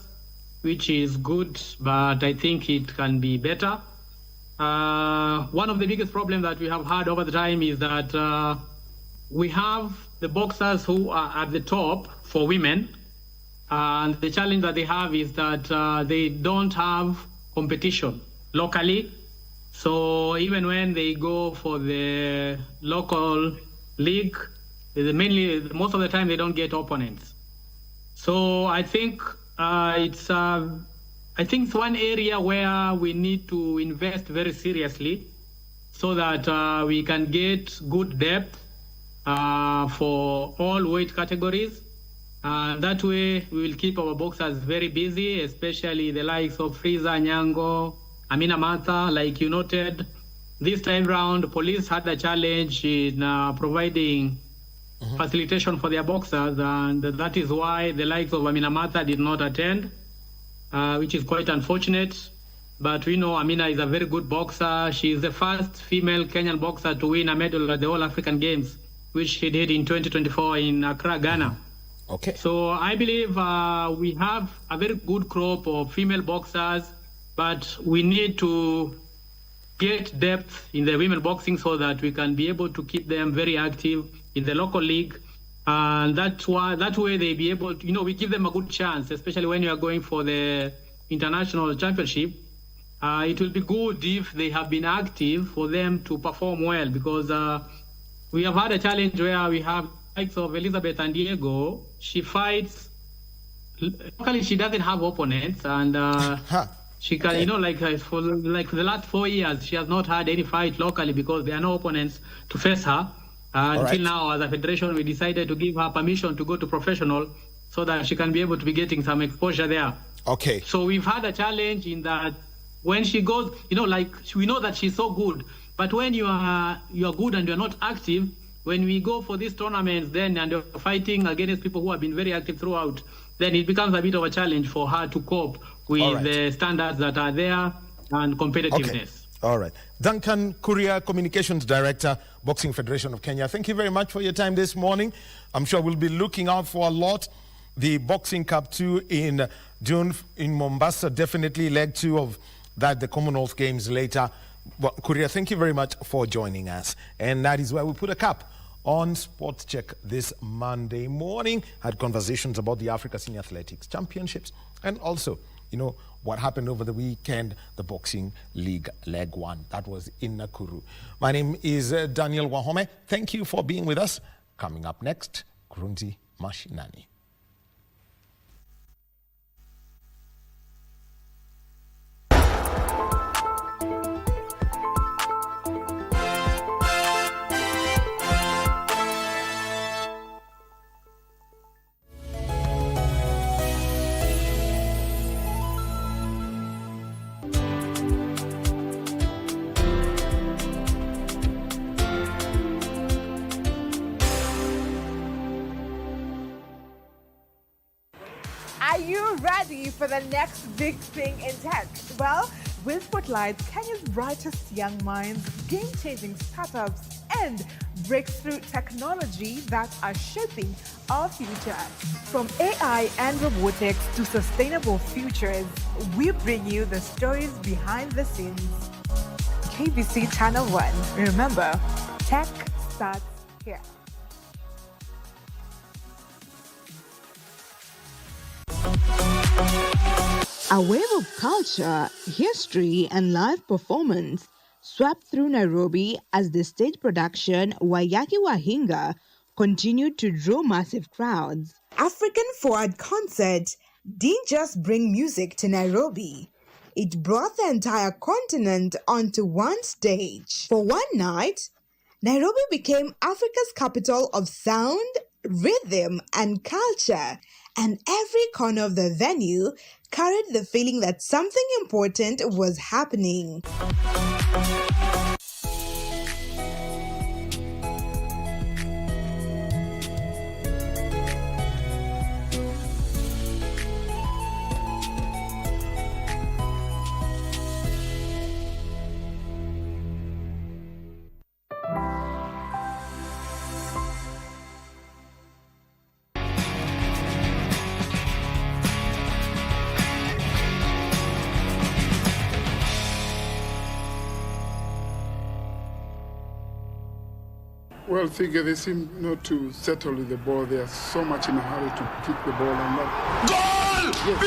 which is good, but I think it can be better. One of the biggest problems that we have had over the time is that we have the boxers who are at the top for women, and the challenge that they have is that they don't have competition locally. So even when they go for the local league, most of the time they don't get opponents. So I think it's one area where we need to invest very seriously so that we can get good depth for all weight categories. That way we will keep our boxers very busy, especially the likes of Frieza Nyango, Amina Martha, like you noted. This time round, police had a challenge in providing facilitation for their boxers, and that is why the likes of Amina Martha did not attend, which is quite unfortunate. But we know Amina is a very good boxer. She is the first female Kenyan boxer to win a medal at the All African Games, which she did in 2024 in Accra, Ghana. Okay. So I believe we have a very good crop of female boxers, but we need to get depth in the women boxing so that we can be able to keep them very active in the local league. And that way they be able to, we give them a good chance, especially when you are going for the international championship. It will be good if they have been active for them to perform well, because we have had a challenge where we have likes of Elizabeth and Diego. She fights locally, she doesn't have opponents, and she can, for the last 4 years, she has not had any fight locally because there are no opponents to face her. Until now, as a federation, we decided to give her permission to go to professional so that she can be able to be getting some exposure there. Okay. So we've had a challenge in that when she goes, we know that she's so good, but when you are good and you're not active, when we go for these tournaments then and you're fighting against people who have been very active throughout, then it becomes a bit of a challenge for her to cope with the standards that are there and competitiveness. Okay. All right. Duncan Kuria, Communications Director, Boxing Federation of Kenya. Thank you very much for your time this morning. I'm sure we'll be looking out for a lot. The Boxing Cup 2 in June in Mombasa, definitely leg 2 of that, the Commonwealth Games later. Well, Kuria, thank you very much for joining us. And that is where we put a cap on Sports Check this Monday morning. Had conversations about the Africa Senior Athletics Championships and also, what happened over the weekend, the Boxing League Leg 1. That was in Nakuru. My name is Daniel Wahome. Thank you for being with us. Coming up next, Grunzi Mashinani. Are you ready for the next big thing in tech? Well, we'll spotlight Kenya's brightest young minds, game-changing startups, and breakthrough technology that are shaping our future. From AI and robotics to sustainable futures, we bring you the stories behind the scenes. KBC Channel 1. Remember, tech starts here. A wave of culture, history, and live performance swept through Nairobi as the stage production Wayaki Wahinga continued to draw massive crowds. African Forward Concert didn't just bring music to Nairobi. It brought the entire continent onto one stage. For one night, Nairobi became Africa's capital of sound, rhythm, and culture, and every corner of the venue carried the feeling that something important was happening. Well, Thige, they seem not to settle with the ball. They are so much in a hurry to kick the ball and that. Goal! Yes.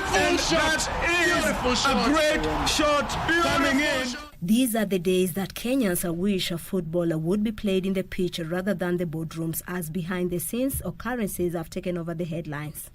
Beautiful shot! Beautiful shot! A great shot coming in. These are the days that Kenyans wish a footballer would be played in the pitch rather than the boardrooms, as behind the scenes occurrences have taken over the headlines.